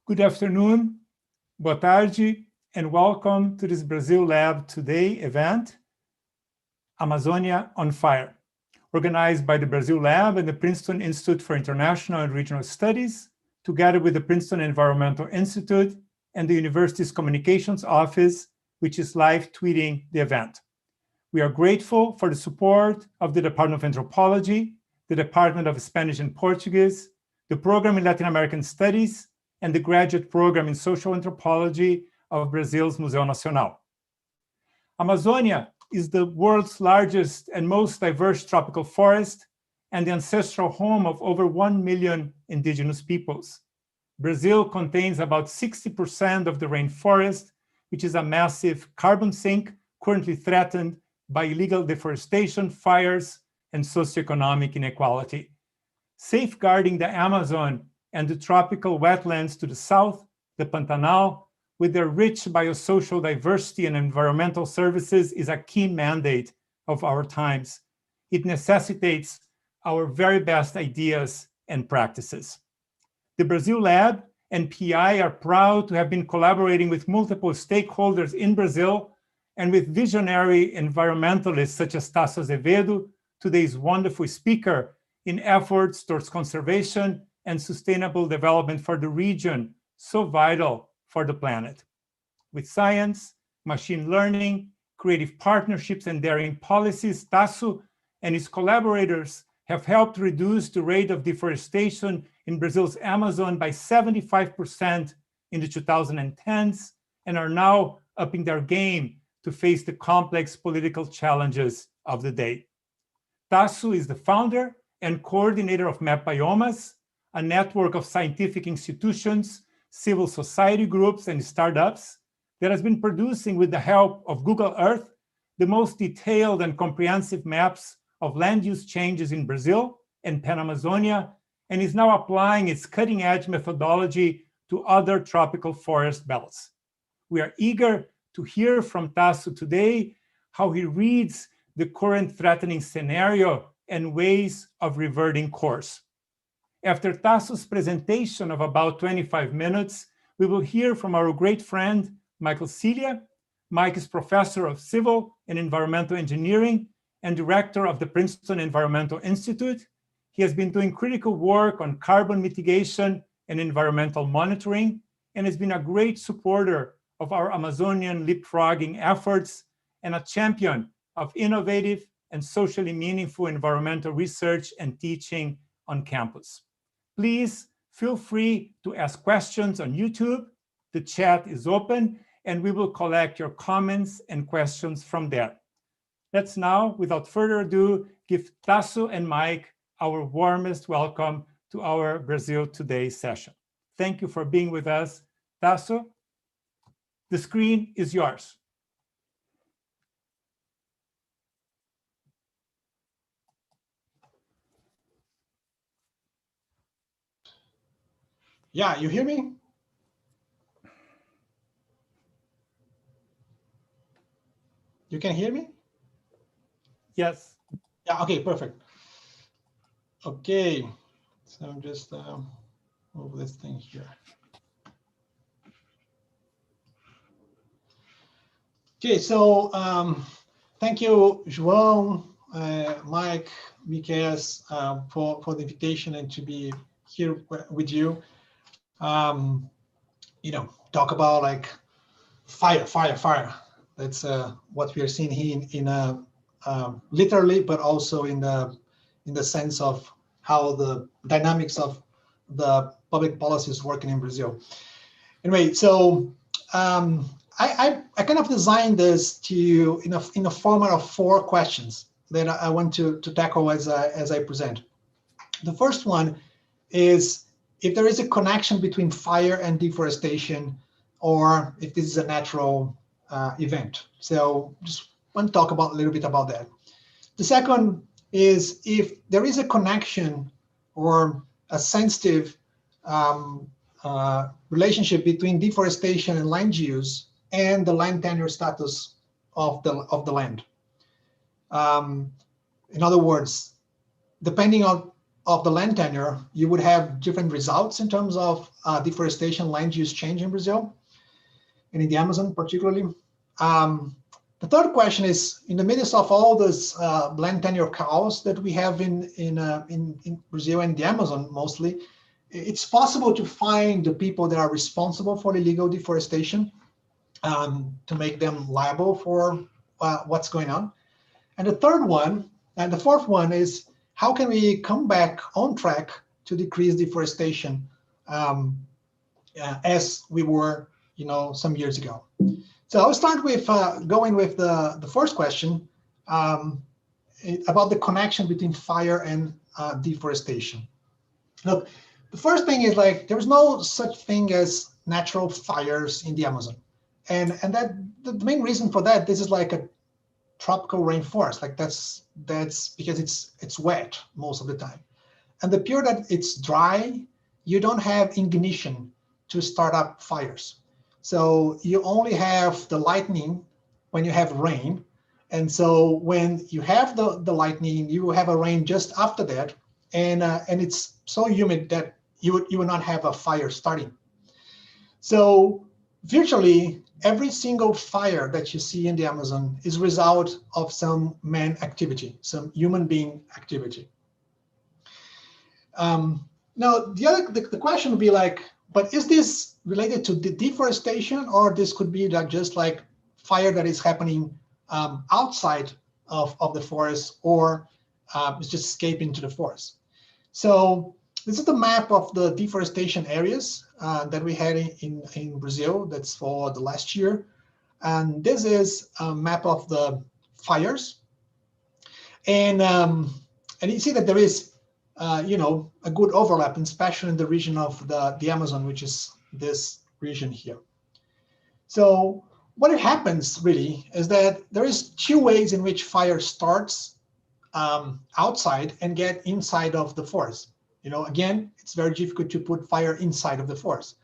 Good afternoon, boa tarde, and welcome to this Brazil Lab Today event, Amazonia on Fire, organized by the Brazil Lab and the Princeton Institute for International and Regional Studies, together with the Princeton Environmental Institute and the university's communications office, which is live tweeting the event. We are grateful for the support of the Department of Anthropology, the Department of Spanish and Portuguese, the Program in Latin American Studies, and the Graduate Program in Social Anthropology of Brazil's Museu Nacional. Amazonia is the world's largest and most diverse tropical forest and the ancestral home of over 1 million indigenous peoples. Brazil contains about 60% of the rainforest, which is a massive carbon sink currently threatened by illegal deforestation, fires, and socioeconomic inequality. Safeguarding the Amazon and the tropical wetlands to the south, the Pantanal, with their rich biosocial diversity and environmental services is a key mandate of our times. It necessitates our very best ideas and practices. The Brazil Lab and PI are proud to have been collaborating with multiple stakeholders in Brazil and with visionary environmentalists such as Tasso Azevedo, today's wonderful speaker, in efforts towards conservation and sustainable development for the region, so vital for the planet. With science, machine learning, creative partnerships, and daring policies, Tasso and his collaborators have helped reduce the rate of deforestation in Brazil's Amazon by 75% in the 2010s and are now upping their game to face the complex political challenges of the day. Tasso is the founder and coordinator of Mapiomas, a network of scientific institutions, civil society groups, and startups that has been producing, with the help of Google Earth, the most detailed and comprehensive maps of land use changes in Brazil and Pan-Amazonia, and is now applying its cutting-edge methodology to other tropical forest belts. We are eager to hear from Tasso today how he reads the current threatening scenario and ways of reverting course. After Tasso's presentation of about 25 minutes, we will hear from our great friend, Michael Celia. Mike is professor of civil and environmental engineering and director of the Princeton Environmental Institute. He has been doing critical work on carbon mitigation and environmental monitoring, and has been a great supporter of our Amazonian leapfrogging efforts and a champion of innovative and socially meaningful environmental research and teaching on campus. Please feel free to ask questions on YouTube. The chat is open, and we will collect your comments and questions from there. Let's now, without further ado, give Tasso and Mike our warmest welcome to our Brazil Today session. Thank you for being with us. Tasso, the screen is yours. Yeah, you hear me? You can hear me? Yes. Yeah, okay, perfect. Okay, so I'm just move this thing here. Okay, so thank you, João, Mike, Miquel, for the invitation and to be here with you. Talk about like fire. That's what we are seeing here in literally, but also in the sense of how the dynamics of the public policy is working in Brazil. Anyway, so I kind of designed this to in a format of 4 questions that I want to tackle as I present. The first one is if there is a connection between fire and deforestation, or if this is a natural event. So just want to talk a little bit about that. The second is if there is a connection or a sensitive relationship between deforestation and land use and the land tenure status of the land. In other words, depending on of the land tenure, you would have different results in terms of deforestation land use change in Brazil, and in the Amazon particularly. The third question is, in the midst of all this land tenure chaos that we have in Brazil and the Amazon mostly, it's possible to find the people that are responsible for illegal deforestation, to make them liable for what's going on. And the third one, and the fourth one is, how can we come back on track to decrease deforestation as we were, some years ago? So I'll start with going with the first question about the connection between fire and deforestation. Look, the first thing is, like, there's no such thing as natural fires in the Amazon. And that the main reason for that, this is like a tropical rainforest. Like that's because it's wet most of the time. And the period that it's dry, you don't have ignition to start up fires. So you only have the lightning when you have rain. And so when you have the lightning, you will have a rain just after that. And it's so humid that you will not have a fire starting. So virtually every single fire that you see in the Amazon is a result of some man activity, some human being activity. Now, the question would be like, but is this related to the deforestation, or this could be like just like fire that is happening outside of the forest, or it's just escaping to the forest? So this is the map of the deforestation areas that we had in Brazil. That's for the last year. And this is a map of the fires. And you see that there is a good overlap, especially in the region of the Amazon, which is this region here. So what happens really is that there is two ways in which fire starts outside and get inside of the forest. Again, it's very difficult to put fire inside of the forest.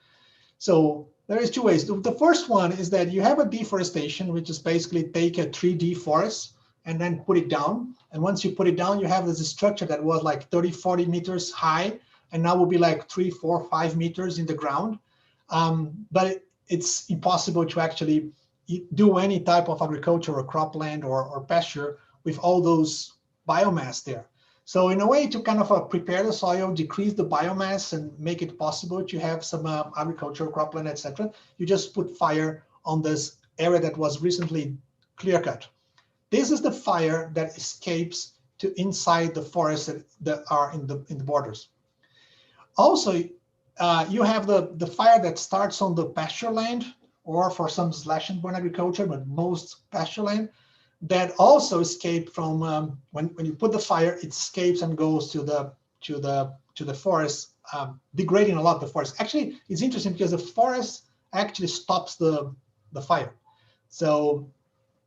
So there is two ways. The first one is that you have a deforestation, which is basically take a 3D forest and then put it down. And once you put it down, you have this structure that was like 30, 40 meters high, and now will be like 3, 4, 5 meters in the ground. But it's impossible to actually do any type of agriculture or cropland or pasture with all those biomass there. So in a way to kind of prepare the soil, decrease the biomass, and make it possible to have some agricultural cropland, etc., you just put fire on this area that was recently clear cut. This is the fire that escapes to inside the forests that are in the borders. Also, you have the fire that starts on the pasture land, or for some slash and burn agriculture, but most pasture land, that also escape from when you put the fire, it escapes and goes to the forest, degrading a lot of the forest. Actually, it's interesting because the forest actually stops the fire. So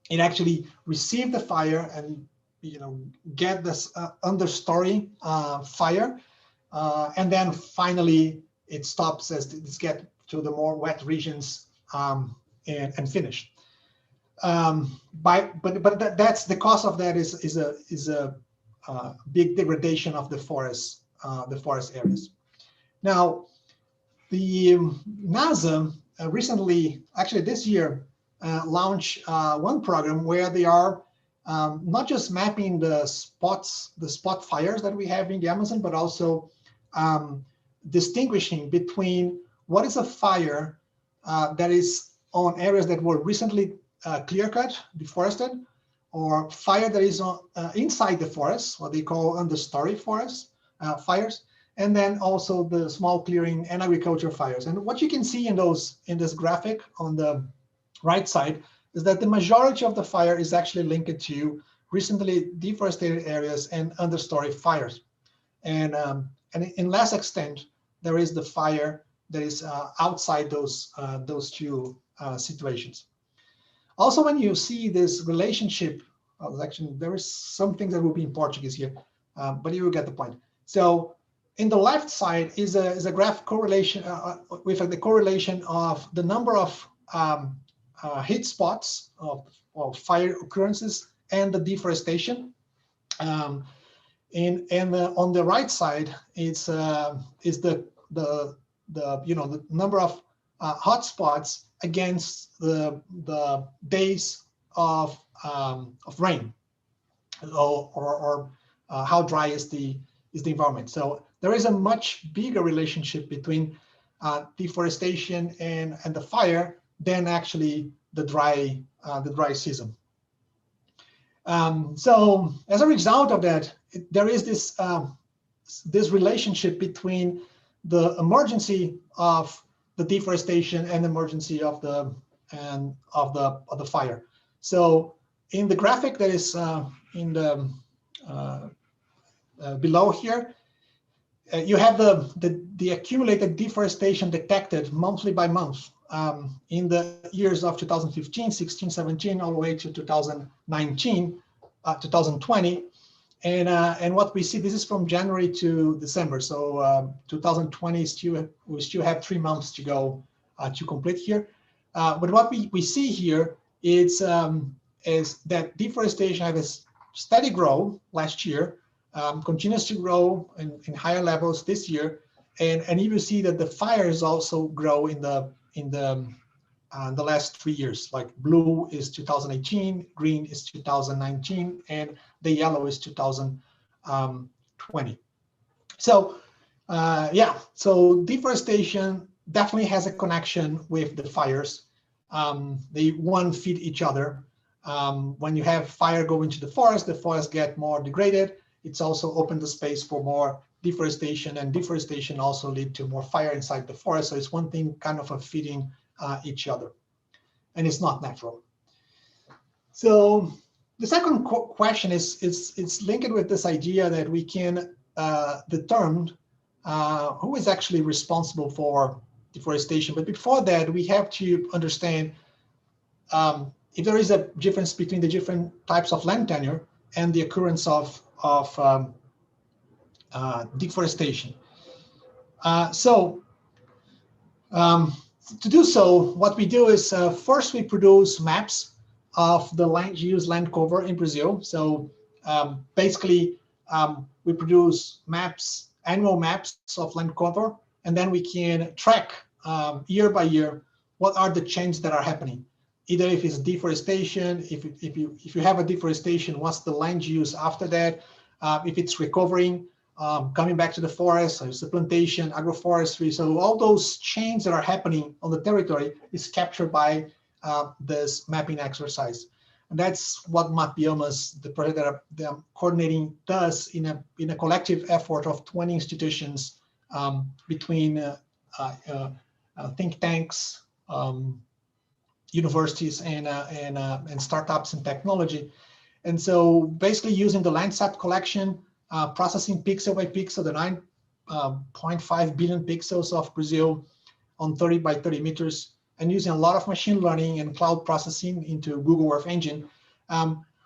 it actually received the fire and get this understory fire, and then finally it stops as it gets to the more wet regions and finished. But that's the cost of that is a big degradation of the forest areas. Now, the NASA recently, actually this year, launched one program where they are not just mapping the spot fires that we have in the Amazon, but also distinguishing between what is a fire that is on areas that were recently clear-cut, deforested, or fire that is inside the forest, what they call understory forest fires, and then also the small clearing and agriculture fires. And what you can see in this graphic on the right side is that the majority of the fire is actually linked to recently deforested areas and understory fires. And in less extent, there is the fire that is outside those two situations. Also, when you see this relationship, actually, there is some things that will be in Portuguese here, but you will get the point. So in the left side is a graph correlation with the correlation of the number of heat spots of fire occurrences and the deforestation. And on the right side, is the number of hotspots against the days of rain, or how dry is the environment. So there is a much bigger relationship between deforestation and the fire than actually the dry season. So as a result of that, there is this relationship between the emergency of the deforestation and the emergency of the fire. So in the graphic that is in the below here, you have the accumulated deforestation detected monthly by month in the years of 2015, 16, 17, all the way to 2019, 2020. And what we see, this is from January to December. So 2020, we still have 3 months to go to complete here. But what we see here is that deforestation had a steady growth last year, continues to grow in higher levels this year, and you will see that the fires also grow in the last 3 years. Like blue is 2018, green is 2019, and the yellow is 2020. So so deforestation definitely has a connection with the fires. They one feed each other. When you have fire go into the forest get more degraded. It's also opened the space for more deforestation, and deforestation also lead to more fire inside the forest. So it's one thing kind of feeding each other, and it's not natural. So the second question is linked with this idea that we can determine who is actually responsible for deforestation. But before that, we have to understand if there is a difference between the different types of land tenure and the occurrence of deforestation. To do so, what we do is first we produce maps of the land use, land cover in Brazil. So basically, we produce maps, annual maps of land cover, and then we can track year by year what are the changes that are happening. Either if it's deforestation, if you have a deforestation, what's the land use after that? If it's recovering, coming back to the forest, so it's the plantation, agroforestry. So all those changes that are happening on the territory is captured by this mapping exercise. And that's what Mapioma's, the project that I'm coordinating, does in a collective effort of 20 institutions between think tanks, universities, and startups and technology. And so basically using the Landsat collection, processing pixel by pixel, the 9.5 billion pixels of Brazil on 30 by 30 meters, and using a lot of machine learning and cloud processing into Google Earth Engine,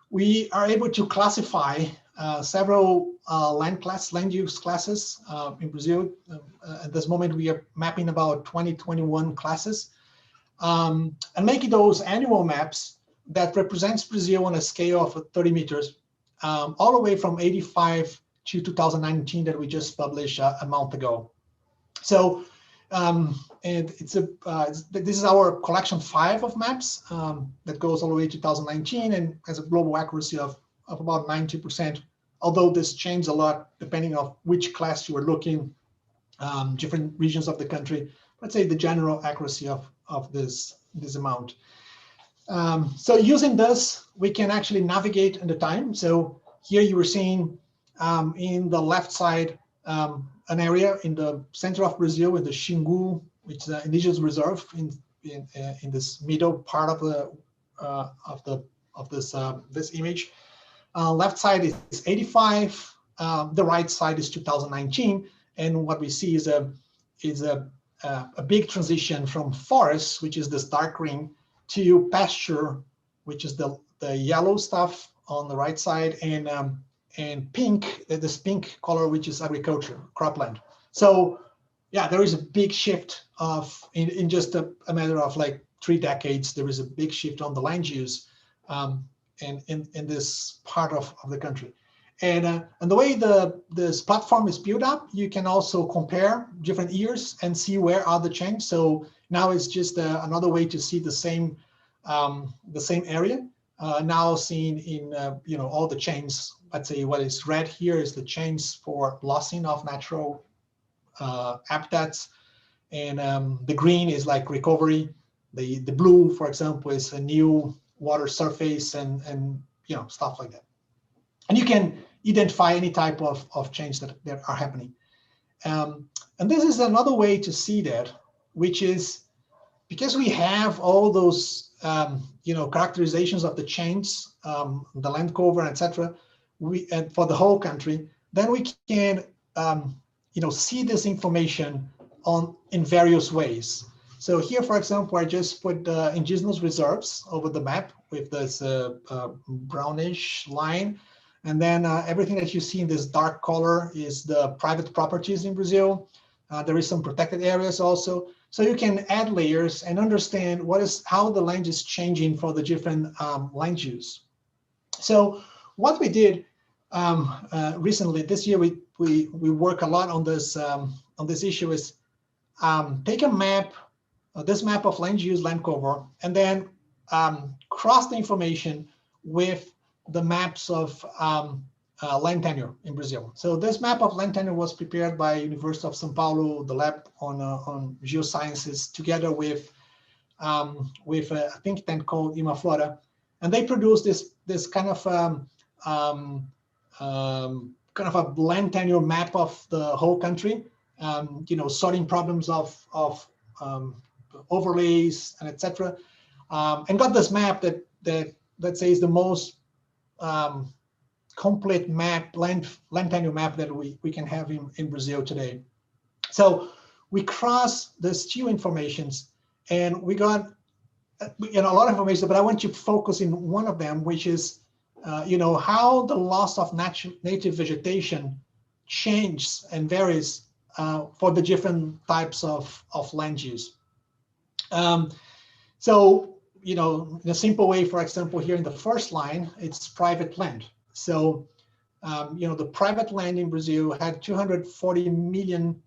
we are able to classify several land use classes in Brazil. At this moment, we are mapping about 21 classes, and making those annual maps that represents Brazil on a scale of 30 meters, all the way from 85 to 2019 that we just published a month ago. So, and this is our collection 5 of maps that goes all the way to 2019 and has a global accuracy of about 90%, although this changes a lot depending on which class you are looking, different regions of the country. Let's say the general accuracy of this amount. So using this, we can actually navigate in the time. So here you were seeing in the left side an area in the center of Brazil, in the Xingu, which is an indigenous reserve in this middle part of this image. Left side is 85. The right side is 2019, and what we see is a big transition from forest, which is this dark green, to pasture, which is the yellow stuff on the right side, and pink, this pink color, which is agriculture, cropland. So yeah, there is a big shift in just a matter of like 3 decades. There is a big shift on the land use in this part of the country. And the way this platform is built up, you can also compare different years and see where are the changes. So now it's just another way to see the same area. Now seen in all the changes. Let's say what is red here is the change for lossing of natural habitats, and the green is like recovery. The blue, for example, is a new water surface and stuff like that. And you can identify any type of change that are happening. And this is another way to see that, which is because we have all those characterizations of the change, the land cover, etc. And for the whole country, then we can see this information in various ways. So here, for example, I just put the indigenous reserves over the map with this brownish line. And then everything that you see in this dark color is the private properties in Brazil. There is some protected areas also. So you can add layers and understand how the land is changing for the different land use. So what we did recently, this year, we work a lot on this issue is take a map, this map of land use, land cover, and then cross the information with the maps of land tenure in Brazil. So this map of land tenure was prepared by University of São Paulo, the lab on geosciences, together with a think tank called Imaflora, and they produced this kind of a land tenure map of the whole country. Sorting problems of overlays and etc. And got this map that let's say is the most complete map, land tenure map that we can have in Brazil today. So we cross these two informations, and we got a lot of information, but I want you to focus in one of them, which is how the loss of native vegetation changes and varies for the different types of land use. So in a simple way, for example, here in the first line, it's private land. So, the private land in Brazil had 240 million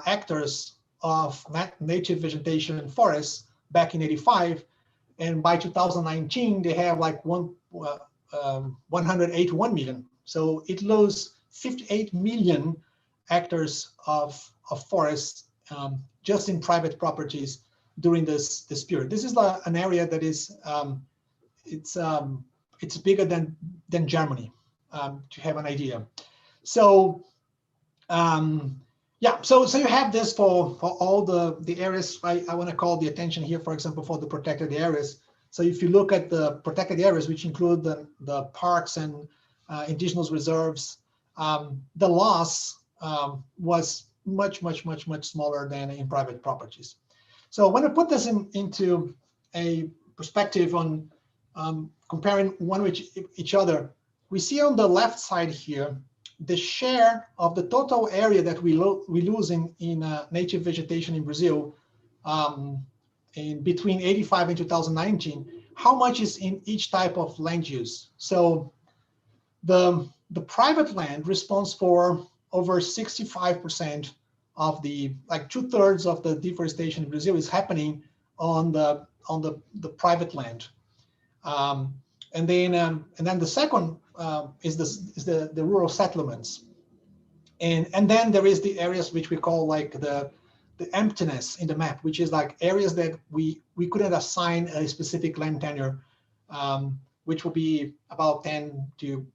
hectares of native vegetation and forests back in '85. And by 2019, they have like 181 million. So it lost 58 million hectares of forests just in private properties during this period. This is an area that is it's bigger than Germany, to have an idea. So so you have this for all the areas. I want to call the attention here, for example, for the protected areas. So if you look at the protected areas, which include the parks and indigenous reserves, the loss was much smaller than in private properties. So when I put this into a perspective on comparing one with each other, we see on the left side here the share of the total area that we lose in native vegetation in Brazil in between '85 and 2019. How much is in each type of land use? So the private land responds for over 65% of the, like 2/3 of the deforestation in Brazil is happening on the private land. And then the second is the rural settlements, and then there is the areas which we call like the emptiness in the map, which is like areas that we couldn't assign a specific land tenure, which will be about 10 to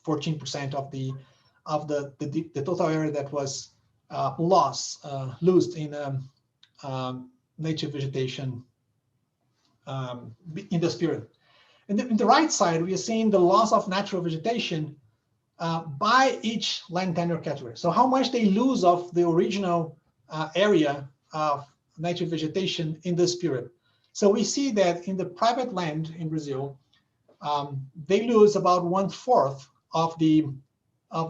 14% of the total area that was lost in native vegetation in this period. And in the right side, we are seeing the loss of natural vegetation by each land tenure category. So how much they lose of the original area of native vegetation in this period. So we see that in the private land in Brazil, they lose about 1/4 of the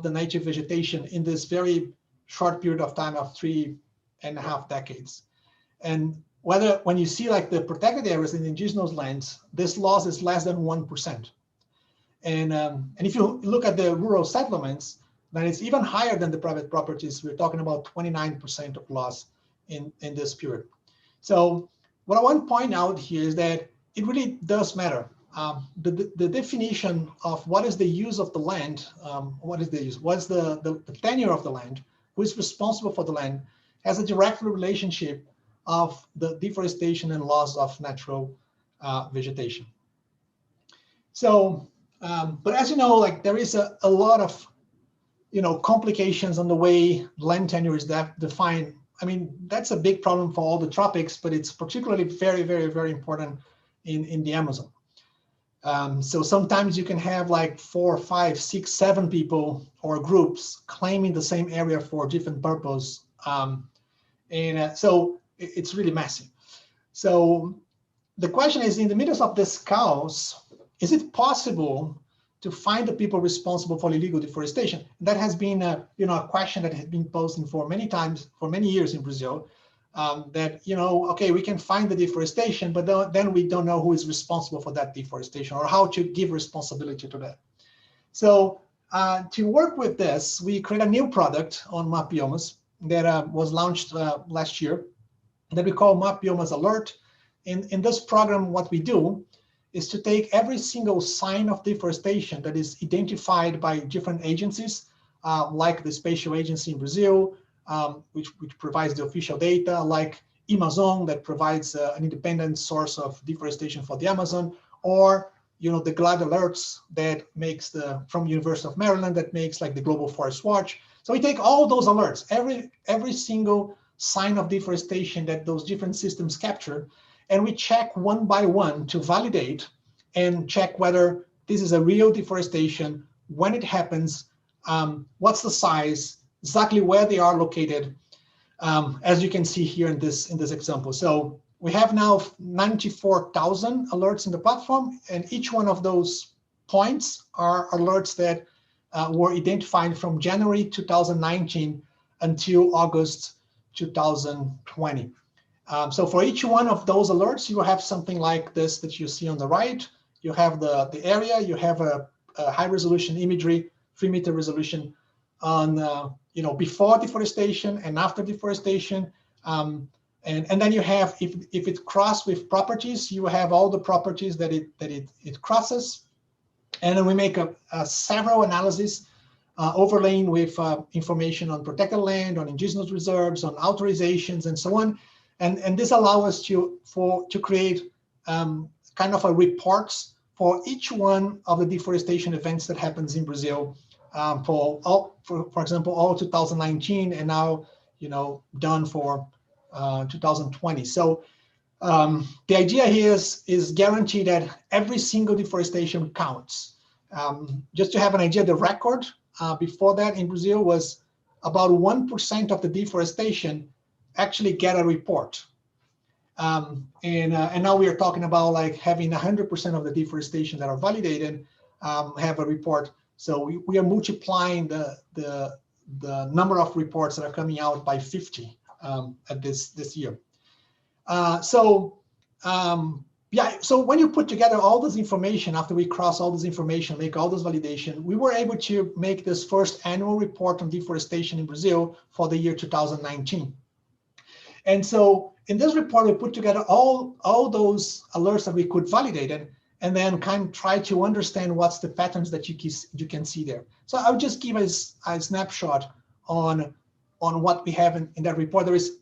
native vegetation in this very short period of time of 3.5 decades. And when you see like the protected areas in indigenous lands, this loss is less than 1%. And if you look at the rural settlements, then it's even higher than the private properties. We're talking about 29% of loss in this period. So what I want to point out here is that it really does matter. The definition of what is the use of the land, what is the use, what's the tenure of the land, who is responsible for the land, has a direct relationship of the deforestation and loss of natural vegetation. So, but as you know, like there is a lot of, complications on the way land tenure is defined. I mean, that's a big problem for all the tropics, but it's particularly very, very, very important in the Amazon. So sometimes you can have like 4, 5, 6, 7 people or groups claiming the same area for different purpose. So it's really messy. So the question is, in the middle of this chaos, is it possible to find the people responsible for illegal deforestation? That has been a question that has been posed for many years in Brazil. That, okay, we can find the deforestation, but then we don't know who is responsible for that deforestation or how to give responsibility to that. So to work with this, we create a new product on Mapiomas that was launched last year that we call Mapioma Alert. In this program, what we do is to take every single sign of deforestation that is identified by different agencies, like the Spatial Agency in Brazil, which provides the official data, like Amazon, that provides an independent source of deforestation for the Amazon, or the GLAD alerts that makes from University of Maryland that makes like the Global Forest Watch. So we take all those alerts, every single sign of deforestation that those different systems capture, and we check one by one to validate and check whether this is a real deforestation, when it happens, what's the size, exactly where they are located, as you can see here in this example. So we have now 94,000 alerts in the platform, and each one of those points are alerts that were identified from January 2019 until August 2020. So for each one of those alerts, you have something like this that you see on the right. You have the area, you have a high resolution imagery, 3-meter resolution on before deforestation and after deforestation. And then you have, if it crosses with properties, you have all the properties that it crosses. And then we make several analyses overlaying with information on protected land, on indigenous reserves, on authorizations, and so on. And this allows us to create kind of a reports for each one of the deforestation events that happens in Brazil, for example, all 2019, and now done for 2020. So the idea here is guarantee that every single deforestation counts. Just to have an idea, the record before that in Brazil was about 1% of the deforestation actually get a report. And now we are talking about like having 100% of the deforestation that are validated have a report. So we are multiplying the number of reports that are coming out by 50 at this year. So when you put together all this information, after we cross all this information, make all this validation, we were able to make this first annual report on deforestation in Brazil for the year 2019. And so in this report, we put together all those alerts that we could validate it, and then kind of try to understand what's the patterns that you can see there. So I'll just give us a snapshot on what we have in that report. There is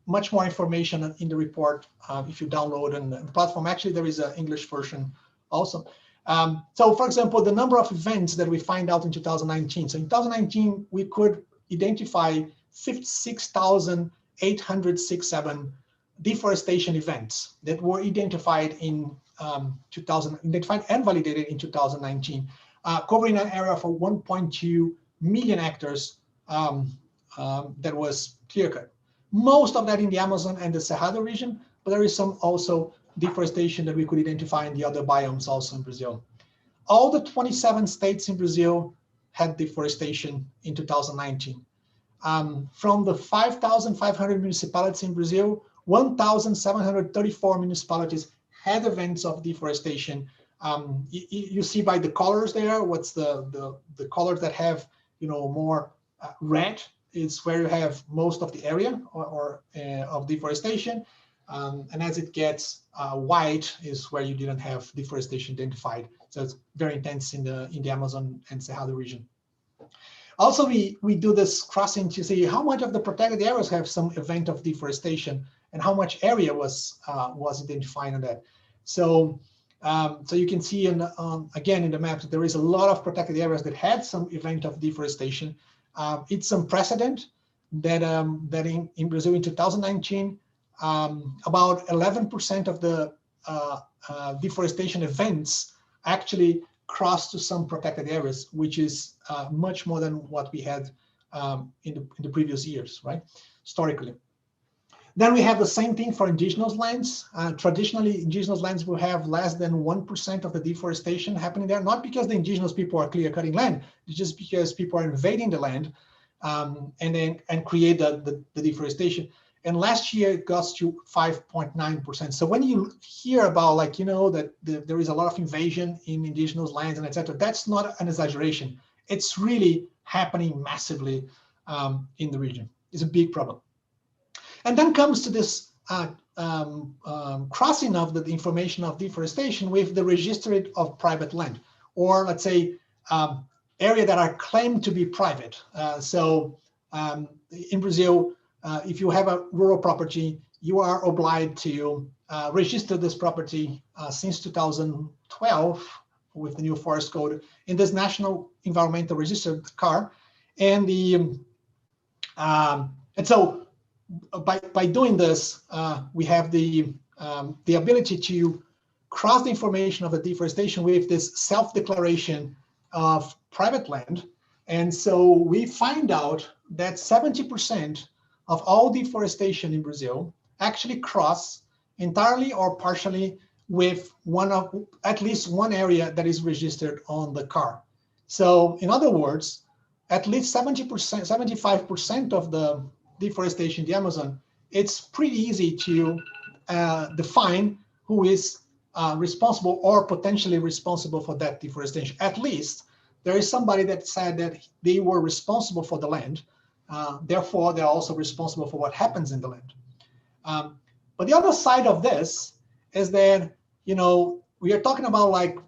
much more information in the report if you download on the platform. Actually, there is an English version also. So for example, the number of events that we find out in 2019. So in 2019, we could identify 56,867 deforestation events that were identified in identified and validated in 2019, covering an area for 1.2 million hectares that was clear-cut. Most of that in the Amazon and the Cerrado region, but there is some also deforestation that we could identify in the other biomes also in Brazil. All the 27 states in Brazil had deforestation in 2019. From the 5,500 municipalities in Brazil, 1,734 municipalities had events of deforestation You see by the colors there, what's the colors that have, you know, more red is where you have most of the area of deforestation. And as it gets white is where you didn't have deforestation identified. So it's very intense in the Amazon and Cerrado region. Also, we do this crossing to see how much of the protected areas have some event of deforestation and how much area was identified on that. So so you can see again in the map that there is a lot of protected areas that had some event of deforestation. It's unprecedented that that in Brazil in 2019, about 11% of the deforestation events actually crossed to some protected areas, which is much more than what we had in the previous years, right? Historically. Then we have the same thing for indigenous lands. Traditionally, indigenous lands will have less than 1% of the deforestation happening there, not because the indigenous people are clear cutting land, it's just because people are invading the land and create the deforestation. And last year it got to 5.9%. So when you hear about, like, you know, that there is a lot of invasion in indigenous lands and etc., that's not an exaggeration. It's really happening massively in the region. It's a big problem. And then comes to this crossing of the information of deforestation with the registry of private land, or let's say area that are claimed to be private. So in Brazil, if you have a rural property, you are obliged to register this property since 2012 with the new forest code in this National Environmental Register CAR, and so by doing this, we have the ability to cross the information of the deforestation with this self-declaration of private land. And so we find out that 70% of all deforestation in Brazil actually cross entirely or partially with at least one area that is registered on the CAR. So in other words, at least 70%, 75% of the deforestation in the Amazon, it's pretty easy to define who is responsible or potentially responsible for that deforestation. At least there is somebody that said that they were responsible for the land. Therefore, they're also responsible for what happens in the land. But the other side of this is that, you know, we are talking about, like,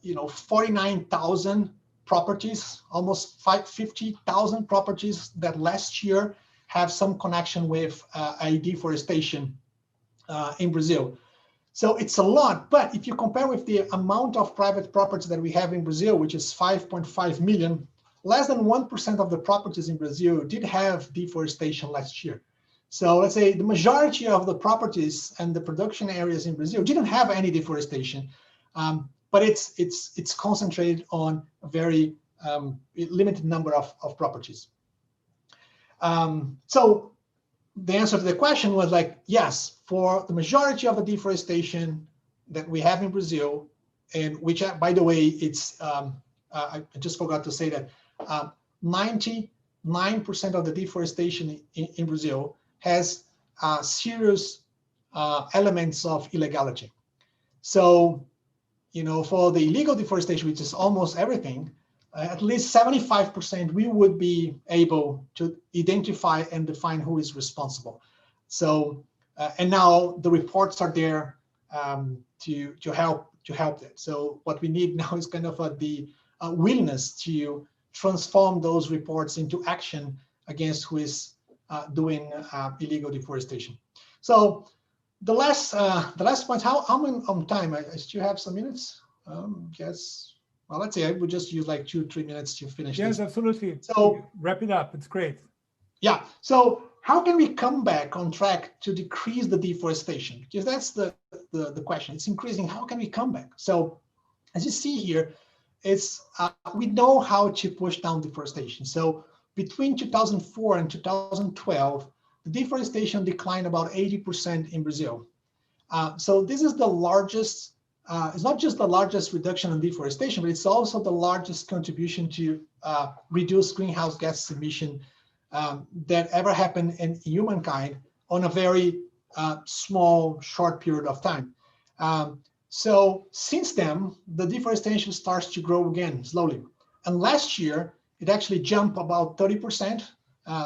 you know, 49,000 properties, almost 50,000 properties that last year have some connection with a deforestation in Brazil. So it's a lot, but if you compare with the amount of private property that we have in Brazil, which is 5.5 million, less than 1% of the properties in Brazil did have deforestation last year. So let's say the majority of the properties and the production areas in Brazil didn't have any deforestation, but it's concentrated on a very limited number of properties. So the answer to the question was, like, yes, for the majority of the deforestation that we have in Brazil, and which, by the way, it's I just forgot to say that 99% of the deforestation in Brazil has serious elements of illegality. So, you know, for the illegal deforestation, which is almost everything, at least 75% we would be able to identify and define who is responsible. So, and now the reports are there to help that. So what we need now is kind of the willingness to transform those reports into action against who is doing illegal deforestation. So the last point, how am I on time? I still have some minutes. Yes. Well, let's say I would just use like 2-3 minutes to finish this. Yes, absolutely. So wrap it up. It's great. Yeah. So how can we come back on track to decrease the deforestation? Because that's the question. It's increasing. How can we come back? So as you see here, it's we know how to push down deforestation. So between 2004 and 2012, the deforestation declined about 80% in Brazil. So this is the largest. It's not just the largest reduction in deforestation, but it's also the largest contribution to reduce greenhouse gas emission that ever happened in humankind on a very small, short period of time. So since then, the deforestation starts to grow again slowly. And last year, it actually jumped about 30%.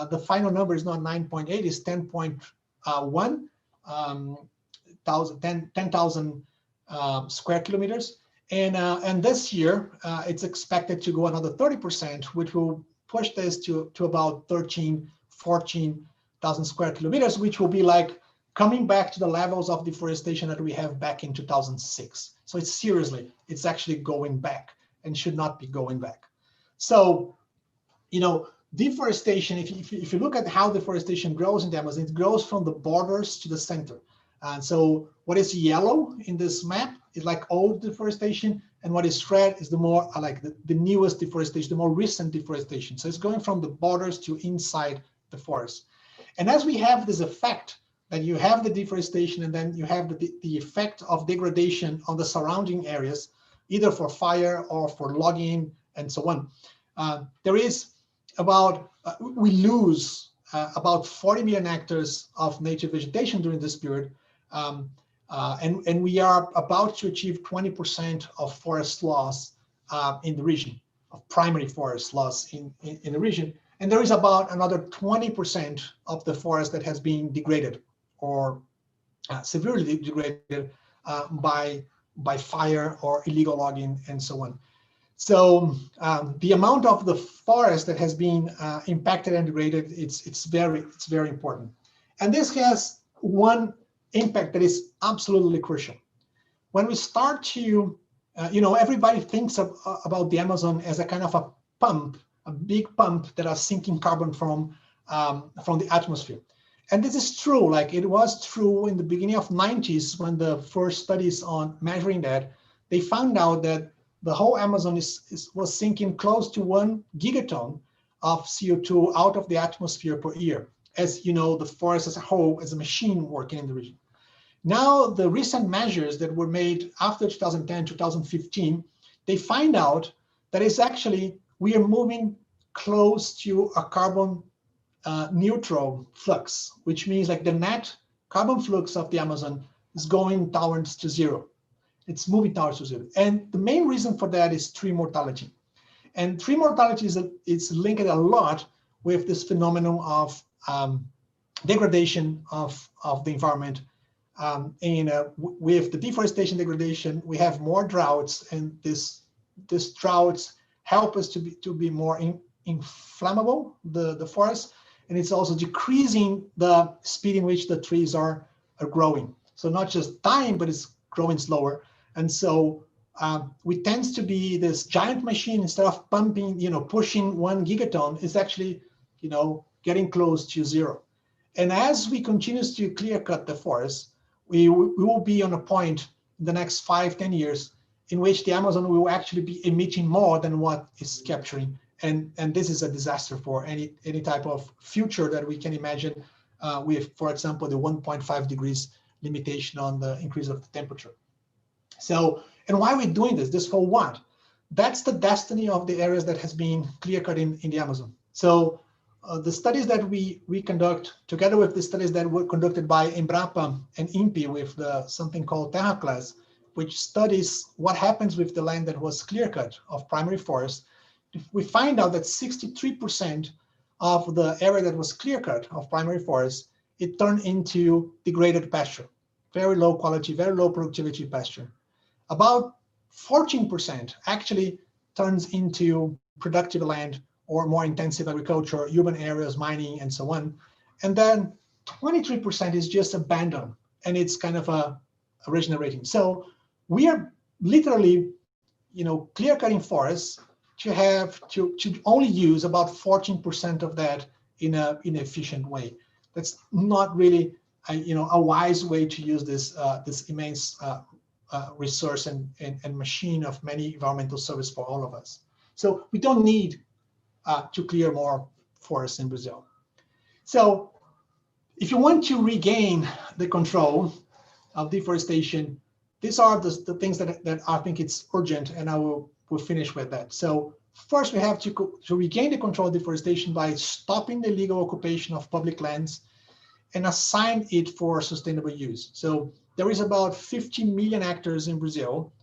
The final number is not 9.8, it's 10.1 10,000 square kilometers. And this year, it's expected to go another 30%, which will push this to about 14,000 square kilometers, which will be like coming back to the levels of deforestation that we have back in 2006. So it's seriously, it's actually going back and should not be going back. So, you know, deforestation, if you look at how deforestation grows in the Amazon, it grows from the borders to the center. And so what is yellow in this map is like old deforestation, and what is red is the more like the newest deforestation, the more recent deforestation. So it's going from the borders to inside the forest. And as we have this effect, that you have the deforestation and then you have the effect of degradation on the surrounding areas, either for fire or for logging and so on. There is about, we lose about 40 million hectares of native vegetation during this period. And we are about to achieve 20% of forest loss in the region, of primary forest loss in the region. And there is about another 20% of the forest that has been degraded or severely degraded by fire or illegal logging and so on. So the amount of the forest that has been impacted and degraded, it's very important. And this has one impact that is absolutely crucial. When we start to, you know, everybody thinks about the Amazon as a kind of a pump, a big pump that are sinking carbon from the atmosphere. And this is true, like it was true in the beginning of 90s when the first studies on measuring that, they found out that the whole Amazon was sinking close to 1 gigaton of CO2 out of the atmosphere per year, as you know, the forest as a whole, as a machine working in the region. Now, the recent measures that were made after 2010, 2015, they find out that it's actually, we are moving close to a carbon neutral flux, which means like the net carbon flux of the Amazon is going towards to zero. It's moving towards to zero. And the main reason for that is tree mortality. And tree mortality is linked a lot with this phenomenon of degradation of the environment. With the deforestation degradation, we have more droughts, and this droughts help us to be more inflammable, the forest, and it's also decreasing the speed in which the trees are growing. So not just dying, but it's growing slower. And so we tend to be this giant machine. Instead of pumping, you know, pushing 1 gigaton, is actually, you know, getting close to zero. And as we continue to clear cut the forest, we will be on a point in the next 5-10 years in which the Amazon will actually be emitting more than what is capturing. And this is a disaster for any type of future that we can imagine with, for example, the 1.5 degrees limitation on the increase of the temperature. So, and why are we doing this? This for what? That's the destiny of the areas that has been clear cut in the Amazon. So the studies that we conduct, together with the studies that were conducted by Embrapa and INPE with something called Terra Class, which studies what happens with the land that was clear cut of primary forest, we find out that 63% of the area that was clear cut of primary forest, it turned into degraded pasture, very low quality, very low productivity pasture. About 14% actually turns into productive land or more intensive agriculture, urban areas, mining, and so on. And then 23% is just abandoned, and it's kind of a regenerating. So we are literally, you know, clear cutting forests to have to only use about 14% of that in an efficient way. That's not really a wise way to use this immense resource and machine of many environmental service for all of us. So we don't need to clear more forests in Brazil. So if you want to regain the control of deforestation, these are the things that I think it's urgent, and we'll finish with that. So first, we have to regain the control of deforestation by stopping the illegal occupation of public lands and assign it for sustainable use. So there is about 50 million hectares in Brazil,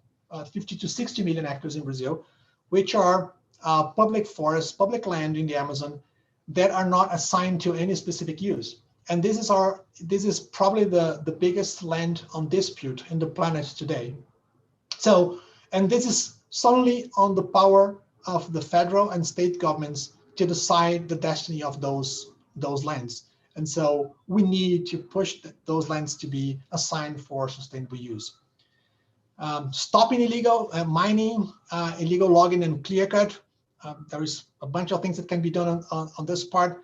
50 to 60 million hectares in Brazil, which are public forests, public land in the Amazon that are not assigned to any specific use. And this is probably the biggest land on dispute in the planet today. So, and this is solely on the power of the federal and state governments to decide the destiny of those lands. And so we need to push those lands to be assigned for sustainable use. Stopping illegal mining, illegal logging and clear cut. There is a bunch of things that can be done on this part.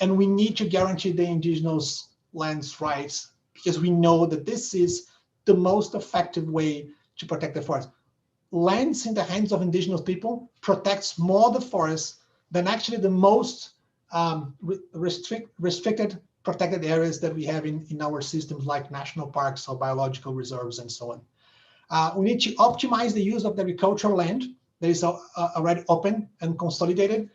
And we need to guarantee the indigenous lands rights, because we know that this is the most effective way to protect the forest. Lands in the hands of indigenous people protects more the forest than actually the most restricted protected areas that we have in our systems, like national parks or biological reserves and so on. We need to optimize the use of the agricultural land that is already open and consolidated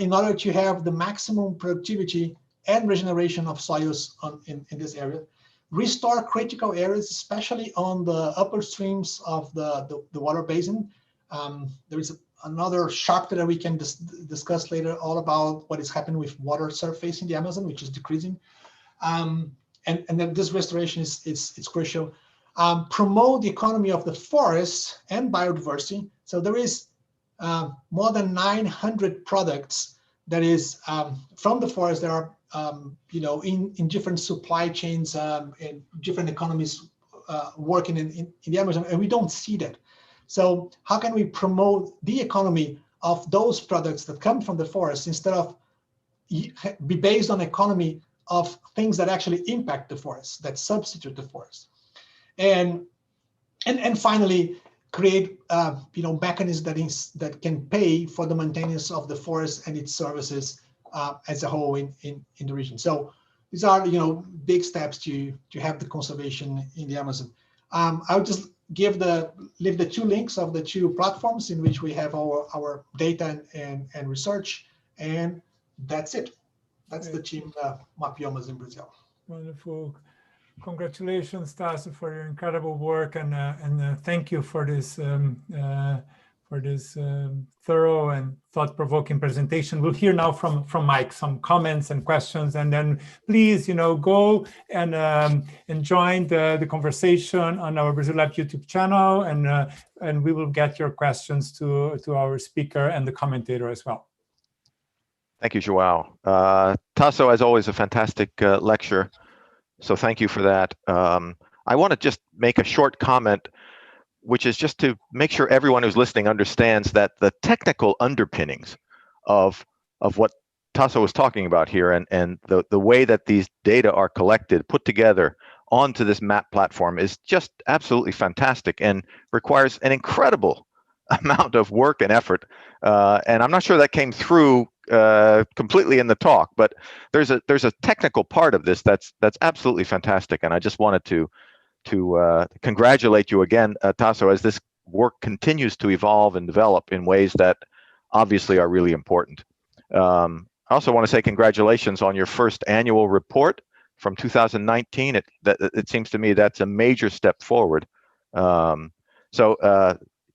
in order to have the maximum productivity and regeneration of soils in this area. Restore critical areas, especially on the upper streams of the water basin. There is another chapter that we can discuss later, all about what is happening with water surface in the Amazon, which is decreasing. And then this restoration is crucial. Promote the economy of the forest and biodiversity. So there is more than 900 products that is from the forest that are in different supply chains and different economies working in the Amazon, and we don't see that. So how can we promote the economy of those products that come from the forest instead of be based on economy of things that actually impact the forest, that substitute the forest? And finally, create mechanisms that can pay for the maintenance of the forest and its services as a whole in the region. So these are big steps to have the conservation in the Amazon. I'll just leave the two links of the two platforms in which we have our data and research, and that's it. That's the team Mapiomas in Brazil. Wonderful. Congratulations, Tasso, for your incredible work, and thank you for this thorough and thought-provoking presentation. We'll hear now from Mike some comments and questions, and then please, go and join the conversation on our Brazil Lab YouTube channel, and we will get your questions to our speaker and the commentator as well. Thank you, João. Tasso, as always, a fantastic lecture. So thank you for that. I want to just make a short comment, which is just to make sure everyone who's listening understands that the technical underpinnings of what Tasso was talking about here, and the way that these data are collected, put together onto this map platform, is just absolutely fantastic and requires an incredible amount of work and effort. And I'm not sure that came through completely in the talk, but there's a technical part of this that's absolutely fantastic, and I just wanted to congratulate you again, Tasso, as this work continues to evolve and develop in ways that obviously are really important. I also want to say congratulations on your first annual report from 2019. It seems to me that's a major step forward.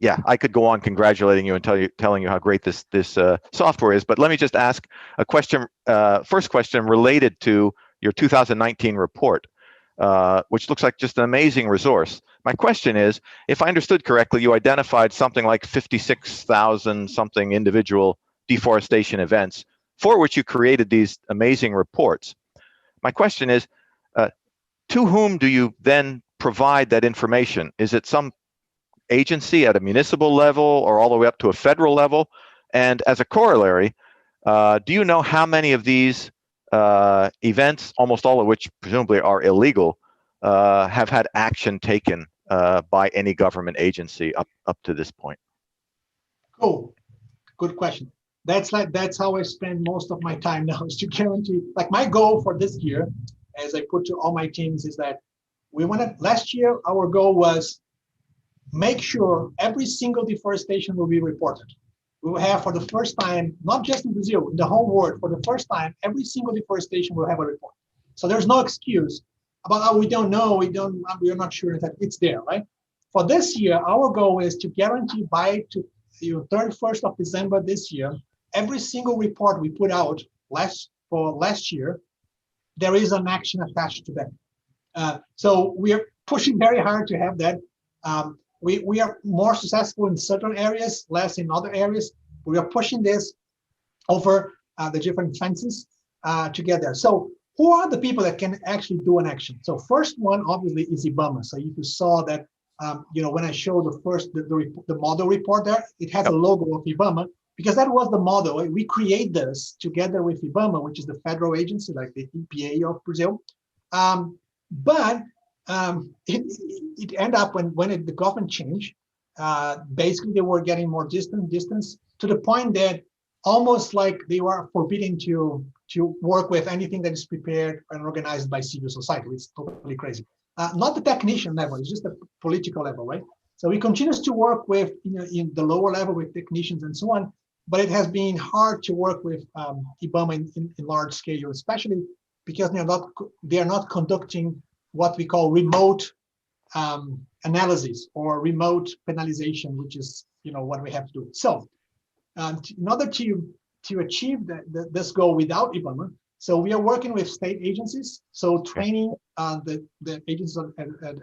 Yeah, I could go on congratulating you and telling you how great this software is, but let me just ask a question. First question related to your 2019 report, which looks like just an amazing resource. My question is, if I understood correctly, you identified something like 56,000 something individual deforestation events for which you created these amazing reports. My question is, to whom do you then provide that information? Is it some agency at a municipal level or all the way up to a federal level? And as a corollary, do you know how many of these events, almost all of which presumably are illegal, have had action taken by any government agency up to this point? Cool, good question. That's how I spend most of my time now, is to guarantee, like, my goal for this year, as I put to all my teams, is that last year our goal was make sure every single deforestation will be reported. We will have, for the first time, not just in Brazil, in the whole world, for the first time, every single deforestation will have a report. So there's no excuse about we don't know, we're not sure that it's there, right? For this year, our goal is to guarantee by 31st of December this year, every single report we put out for last year, there is an action attached to that. So we are pushing very hard to have that. We are more successful in certain areas, less in other areas. We are pushing this over the different fences to get there. So who are the people that can actually do an action? So first one, obviously, is IBAMA. So if you saw that, when I showed the model report there, it has a logo of IBAMA, because that was the model. We create this together with IBAMA, which is the federal agency, like the EPA of Brazil. But it ended up when the government changed, basically they were getting more distance to the point that almost like they were forbidden to work with anything that is prepared and organized by civil society. It's totally crazy. Not the technician level, it's just the political level, right? So we continue to work with, in the lower level with technicians and so on, but it has been hard to work with IBAMA in large scale, especially because they are not conducting what we call remote analysis or remote penalization, which is what we have to do. So in order to achieve this goal without IBAMA, so we are working with state agencies, so training the agencies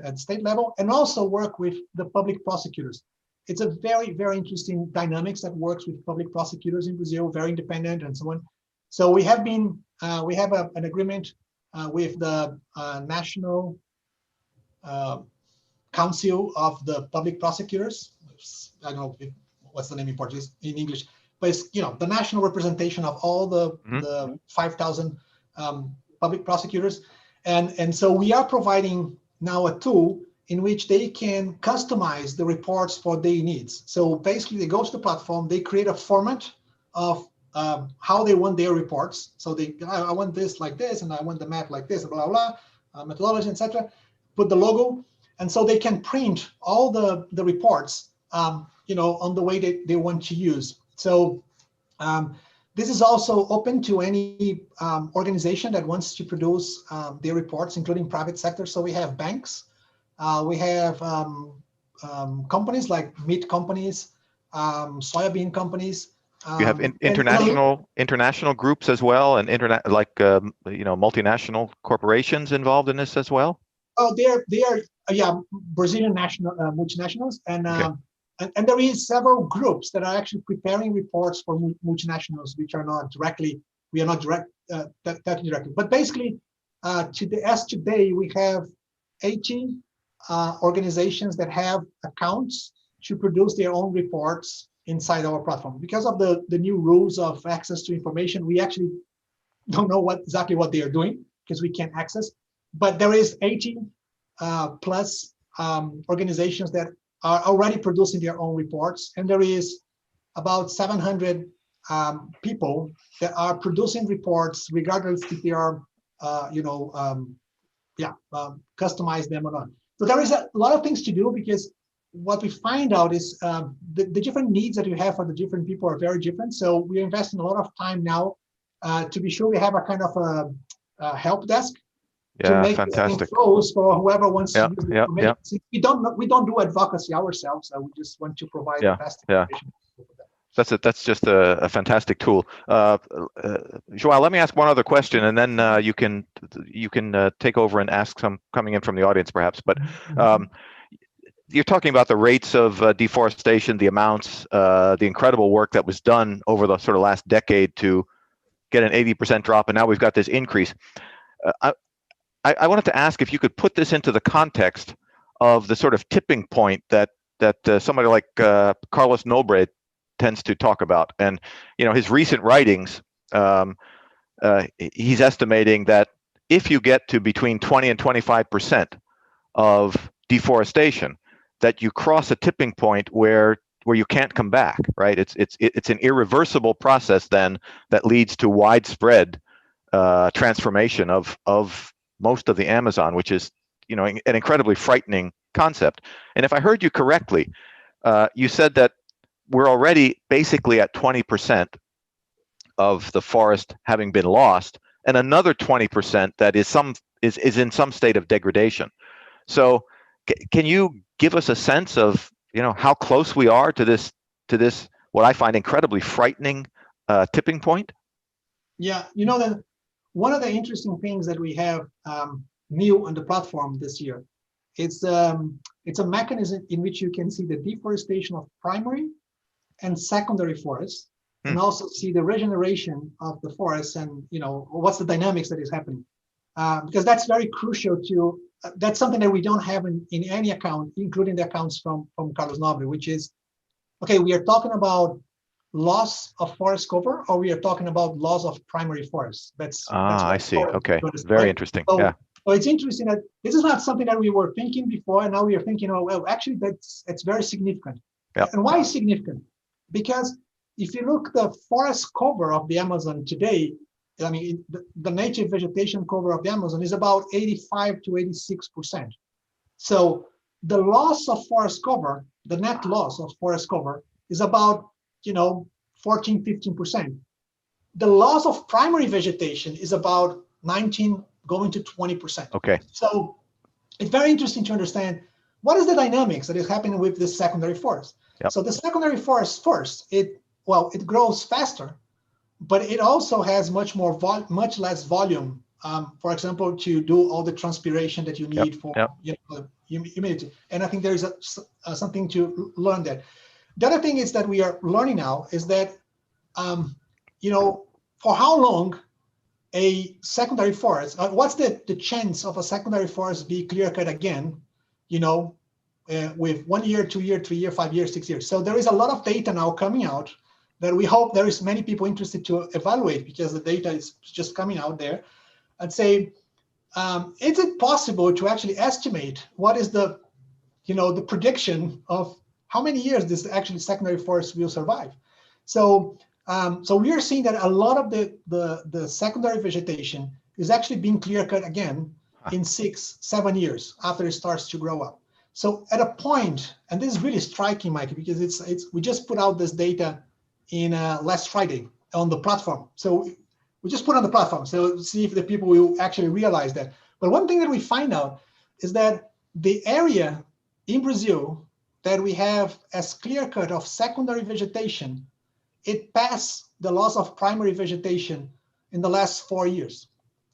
at state level, and also work with the public prosecutors. It's a very, very interesting dynamics that works with public prosecutors in Brazil, very independent and so on. So we have an agreement with the National Council of the Public Prosecutors. I don't know what's the name in Portuguese, in English, but it's the national representation of all the 5,000 public prosecutors, and so we are providing now a tool in which they can customize the reports for their needs. So basically, they go to the platform, they create a format of how they want their reports. So I want this like this, and I want the map like this, blah blah, methodology, etc. Put the logo, and so they can print all the reports, on the way that they want to use. So this is also open to any organization that wants to produce their reports, including private sector. So we have banks, we have companies like meat companies, soybean companies. You have international groups as well, and multinational corporations involved in this as well. Oh, they are Brazilian multinationals, and there is several groups that are actually preparing reports for multinationals, which are not directly, directly. But basically, as today, we have 18 organizations that have accounts to produce their own reports inside our platform. Because of the new rules of access to information, we actually don't know exactly what they are doing because we can't access. But there is 18 plus organizations that are already producing their own reports, and there is about 700 people that are producing reports, regardless if they are, customize them or not. So there is a lot of things to do, because what we find out is the different needs that you have for the different people are very different. So we're investing a lot of time now to be sure we have a kind of a help desk. Yeah, to make fantastic. flows for whoever wants to use it. Yeah. We don't do advocacy ourselves. So we just want to provide the best information. That's just a fantastic tool. João, let me ask one other question, and then you can take over and ask some coming in from the audience, perhaps. But you're talking about the rates of deforestation, the amounts, the incredible work that was done over the sort of last decade to get an 80% drop, and now we've got this increase. I wanted to ask if you could put this into the context of the sort of tipping point that somebody like Carlos Nobre tends to talk about. And his recent writings, he's estimating that if you get to between 20 and 25% of deforestation, that you cross a tipping point where you can't come back, right? It's an irreversible process then that leads to widespread transformation of most of the Amazon, which is, an incredibly frightening concept. And if I heard you correctly, you said that we're already basically at 20% of the forest having been lost, and another 20% that is is in some state of degradation. So can you give us a sense of, how close we are to this what I find incredibly frightening tipping point? Yeah, that one of the interesting things that we have new on the platform this year, it's a mechanism in which you can see the deforestation of primary and secondary forests, and also see the regeneration of the forests, and what's the dynamics that is happening, because that's very crucial to. That's something that we don't have in any account, including the accounts from Carlos Nobre, which is, okay, we are talking about loss of forest cover, or we are talking about loss of primary forests. That's I see. Okay, very interesting. So, yeah. So it's interesting that this is not something that we were thinking before, and now we are thinking, oh, well, actually, that's very significant. Yep. And why is significant? Because if you look the forest cover of the Amazon today, I mean, the native vegetation cover of the Amazon is about 85 to 86%. So the loss of forest cover, the net loss of forest cover, is about 14, 15%. The loss of primary vegetation is about 19 going to 20%. Okay. So it's very interesting to understand what is the dynamics that is happening with this secondary forest. Yep. So the secondary forest first, it grows faster, but it also has much less volume. For example, to do all the transpiration that you need for humidity. And I think there is something to learn there. The other thing is that we are learning now is that, for how long a secondary forest, what's the chance of a secondary forest be clear cut again, with 1 year, 2 year, 3 year, 5 years, 6 years. So there is a lot of data now coming out that we hope there is many people interested to evaluate, because the data is just coming out there, and say, is it possible to actually estimate what is the prediction of how many years this actually secondary forest will survive? So we are seeing that a lot of the secondary vegetation is actually being clear cut again in 6-7 years after it starts to grow up. So at a point, and this is really striking, Mike, because we just put out this data in last Friday on the platform. So we just put on the platform. So see if the people will actually realize that. But one thing that we find out is that the area in Brazil that we have as clear cut of secondary vegetation, it passed the loss of primary vegetation in the last 4 years.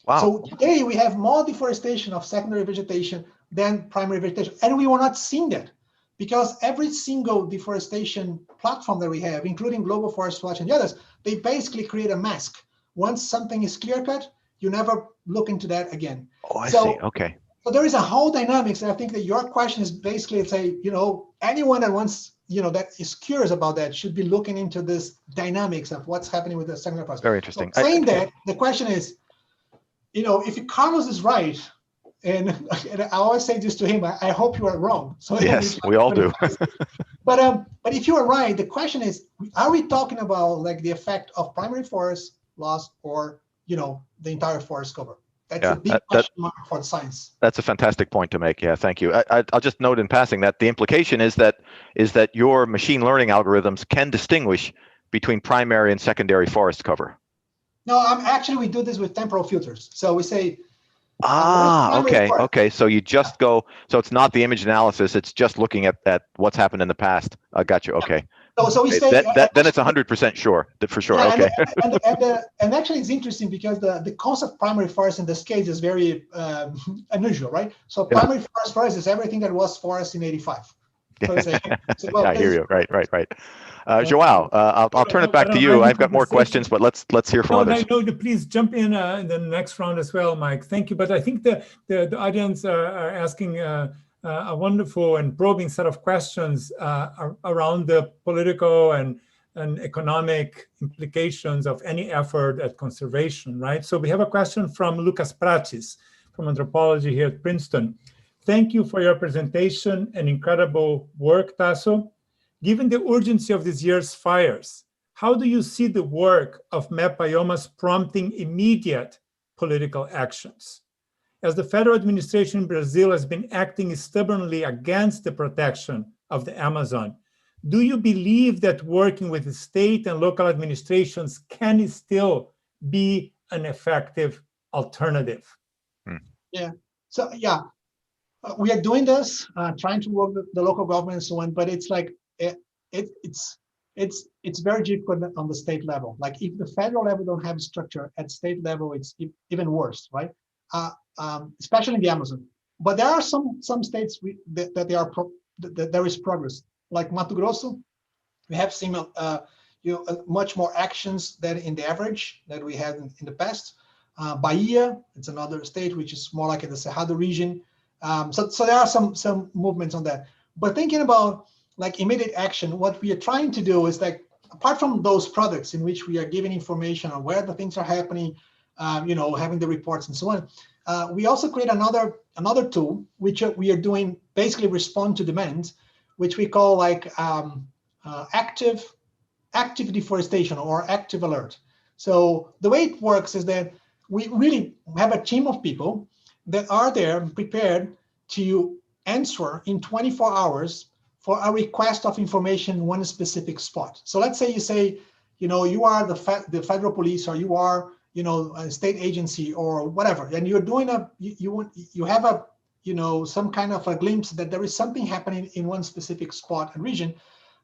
Wow. So today we have more deforestation of secondary vegetation than primary vegetation. And we were not seeing that because every single deforestation platform that we have, including Global Forest Watch and the others, they basically create a mask. Once something is clear cut, you never look into that again. Oh, I see. Okay. So there is a whole dynamics, and I think that your question is basically say, anyone that wants, that is curious about that should be looking into this dynamics of what's happening with the secondary forest. Very interesting. So saying that, the question is, if Carlos is right, and I always say this to him, I hope you are wrong. So yes, we all do. But if you are right, the question is, are we talking about like the effect of primary forest loss or the entire forest cover? That's a big question mark for science. That's a fantastic point to make. Yeah, thank you. I'll just note in passing that the implication is that your machine learning algorithms can distinguish between primary and secondary forest cover. No, we do this with temporal filters. So we say. Okay. So you just go. So it's not the image analysis. It's just looking at what happened in the past. I got you. Okay. So we say then it's 100% sure for sure. Yeah, okay. And actually, it's interesting because the concept of primary forest in this case is very unusual, right? So primary forest is everything that was forest in '85. So I hear you. Right. João, I'll turn it back to you. I've got more questions, but let's hear from others. No, please jump in the next round as well, Mike. Thank you. But I think the audience are asking a wonderful and probing set of questions around the political and economic implications of any effort at conservation, right? So we have a question from Lucas Pratis from anthropology here at Princeton. Thank you for your presentation and incredible work, Tasso. Given the urgency of this year's fires, how do you see the work of Mapiomas prompting immediate political actions? As the federal administration in Brazil has been acting stubbornly against the protection of the Amazon, do you believe that working with the state and local administrations can still be an effective alternative? Yeah. So yeah, we are doing this, trying to work with the local government and so on, but it's like it's very difficult on the state level. Like if the federal level don't have structure, at state level it's even worse, right? Especially in the Amazon. But there are some states that there is progress. Like Mato Grosso, we have seen much more actions than in the average that we had in the past. Bahia, it's another state which is more like in the Cerrado region. So there are some movements on that. But thinking about like immediate action, what we are trying to do is like, apart from those products in which we are giving information on where the things are happening, having the reports and so on, we also create another tool which we are doing basically respond to demands, which we call like active deforestation or active alert. So the way it works is that we really have a team of people that are there prepared to answer in 24 hours for a request of information in one specific spot. So let's say you say, you are the federal police, or you are, a state agency or whatever, and you're doing you have a, some kind of a glimpse that there is something happening in one specific spot and region,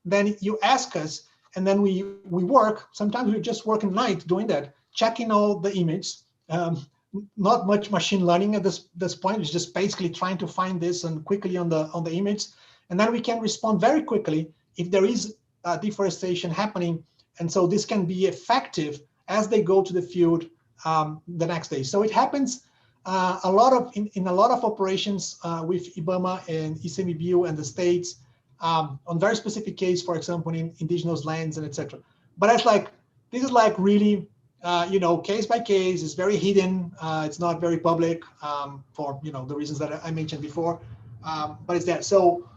then you ask us, and then we work. Sometimes we just work at night doing that, checking all the images. Not much machine learning at this point. It's just basically trying to find this and quickly on the image, and then we can respond very quickly if there is deforestation happening. And so this can be effective as they go to the field the next day. So it happens a lot of in a lot of operations with IBAMA and ICMBio and the states on very specific case, for example, in indigenous lands and etc. But this is like really. Case by case, it's very hidden. It's not very public for the reasons that I mentioned before, but it's there. So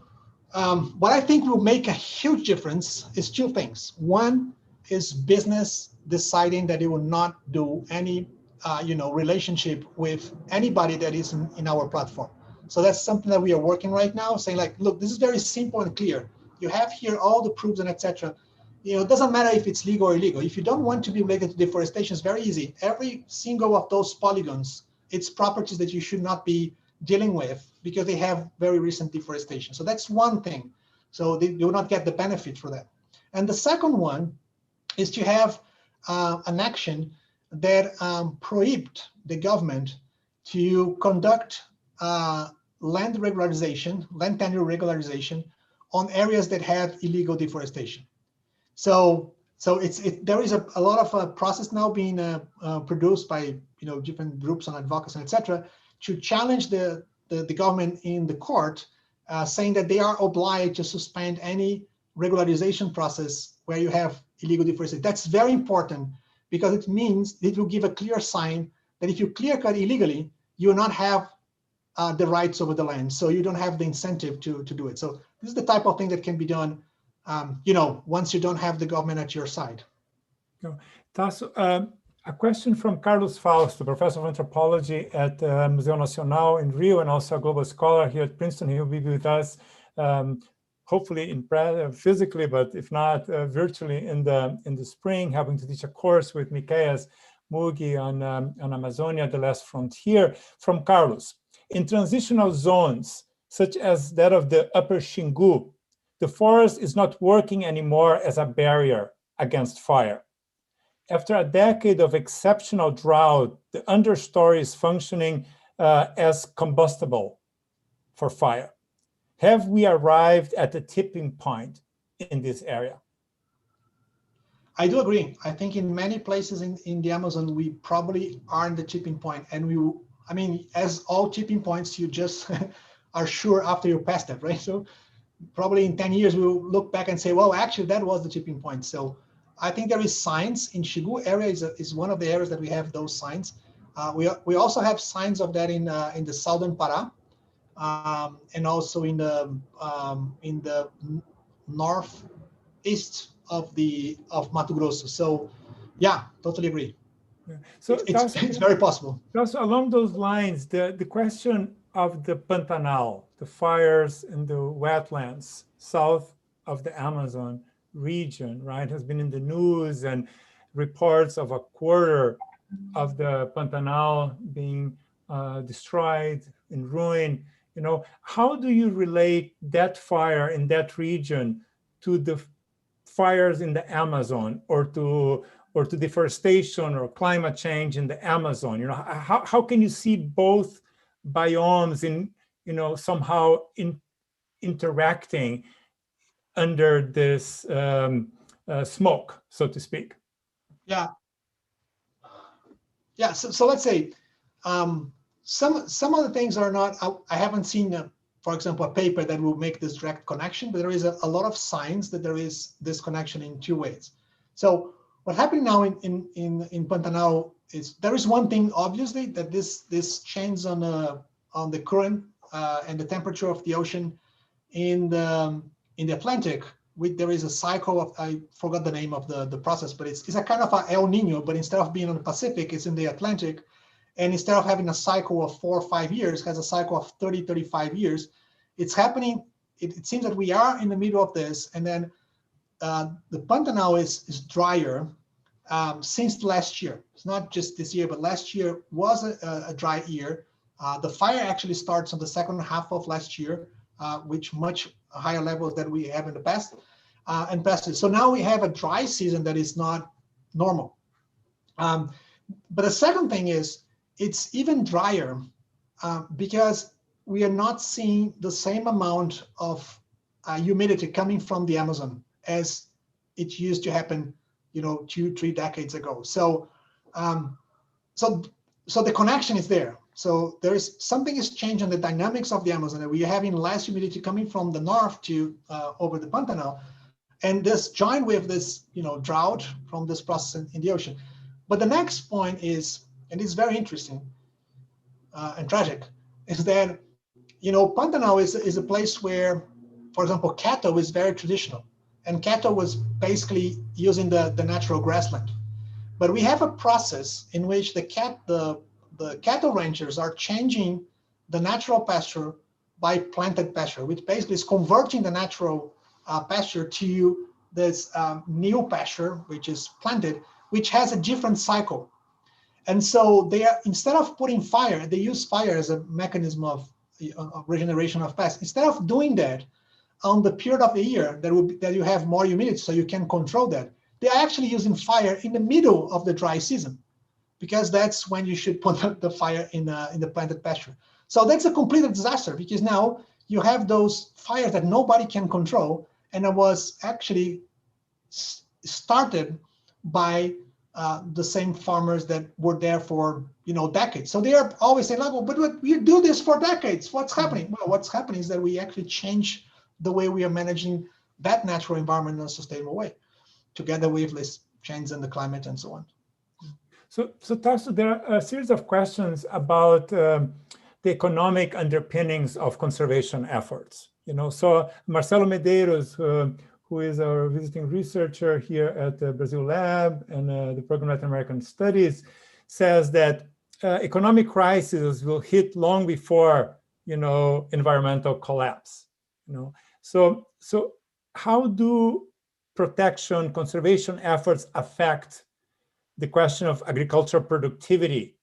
what I think will make a huge difference is two things. One is business deciding that it will not do any relationship with anybody that is in our platform. So that's something that we are working right now, saying like, look, this is very simple and clear. You have here all the proofs and etc. It doesn't matter if it's legal or illegal. If you don't want to be related to deforestation, it's very easy. Every single of those polygons, it's properties that you should not be dealing with because they have very recent deforestation. So that's one thing. So they do not get the benefit for that. And the second one is to have an action that prohibit the government to conduct land regularization, land tenure regularization on areas that have illegal deforestation. So there is a lot of process now being produced by different groups on advocacy, etc., to challenge the government in the court, saying that they are obliged to suspend any regularization process where you have illegal deforestation. That's very important because it means it will give a clear sign that if you clear cut illegally, you will not have the rights over the land. So you don't have the incentive to do it. So this is the type of thing that can be done once you don't have the government at your side. Tasso, a question from Carlos Fausto, professor of anthropology at Museu Nacional in Rio, and also a global scholar here at Princeton. He will be with us, hopefully physically, but if not, virtually in the spring, having to teach a course with Miqueias Mugi on Amazonia, the last frontier. From Carlos, in transitional zones, such as that of the Upper Xingu, the forest is not working anymore as a barrier against fire. After a decade of exceptional drought, the understory is functioning as combustible for fire. Have we arrived at the tipping point in this area? I do agree. I think in many places in the Amazon, we probably are in the tipping point. And as all tipping points, you just are sure after you pass that, right? So probably in 10 years, we'll look back and say, well, actually, that was the tipping point. So I think there is signs. In Xingu area is one of the areas that we have those signs. We also have signs of that in the southern Pará, and also in the northeast of Mato Grosso. So yeah, totally agree. Yeah. So it's very possible. Also along those lines, the question of the Pantanal, the fires in the wetlands south of the Amazon region, right, has been in the news, and reports of a quarter of the Pantanal being destroyed, in ruin. How do you relate that fire in that region to the fires in the Amazon, or to deforestation or climate change in the Amazon? How can you see both biomes in somehow interacting under this smoke, so to speak? Yeah. So let's say some of the things are not. I haven't seen, for example, a paper that will make this direct connection, but there is a lot of signs that there is this connection in two ways. So what happened now in Pantanal is there is one thing, obviously, that this change on the current and the temperature of the ocean in the Atlantic. There is a cycle of, I forgot the name of the process, but it's a kind of a El Nino, but instead of being on the Pacific, it's in the Atlantic. And instead of having a cycle of 4 or 5 years, has a cycle of 30, 35 years. It's happening. It seems that we are in the middle of this. And then the Pantanal is drier since last year. It's not just this year, but last year was a dry year. The fire actually starts on the second half of last year, which much higher levels than we have in the past. And past. So now we have a dry season that is not normal. But the second thing is, it's even drier because we are not seeing the same amount of humidity coming from the Amazon as it used to happen, 2-3 decades ago. So, so the connection is there. So there is something is changing the dynamics of the Amazon, and we are having less humidity coming from the north to over the Pantanal, and this joined with this, drought from this process in the ocean. But the next point is, and it's very interesting and tragic, is that, Pantanal is a place where, for example, cattle is very traditional, and cattle was basically using the natural grassland. But we have a process in which the cattle ranchers are changing the natural pasture by planted pasture, which basically is converting the natural pasture to this new pasture, which is planted, which has a different cycle. And so they are, instead of putting fire, they use fire as a mechanism of regeneration of pests. Instead of doing that on the period of the year that you have more humidity, so you can control that, they are actually using fire in the middle of the dry season, because that's when you should put the fire in the planted pasture. So that's a complete disaster, because now you have those fires that nobody can control, and it was actually started by the same farmers that were there for decades. So they are always saying, "Well, but we do this for decades. What's happening?" Well, what's happening is that we actually change the way we are managing that natural environment in a sustainable way, together with this change in the climate and so on. So Tasso, there are a series of questions about the economic underpinnings of conservation efforts. So Marcelo Medeiros, who is our visiting researcher here at the Brazil Lab and the Program Latin American Studies, says that economic crises will hit long before, environmental collapse. So how do protection, conservation efforts affect the question of agricultural productivity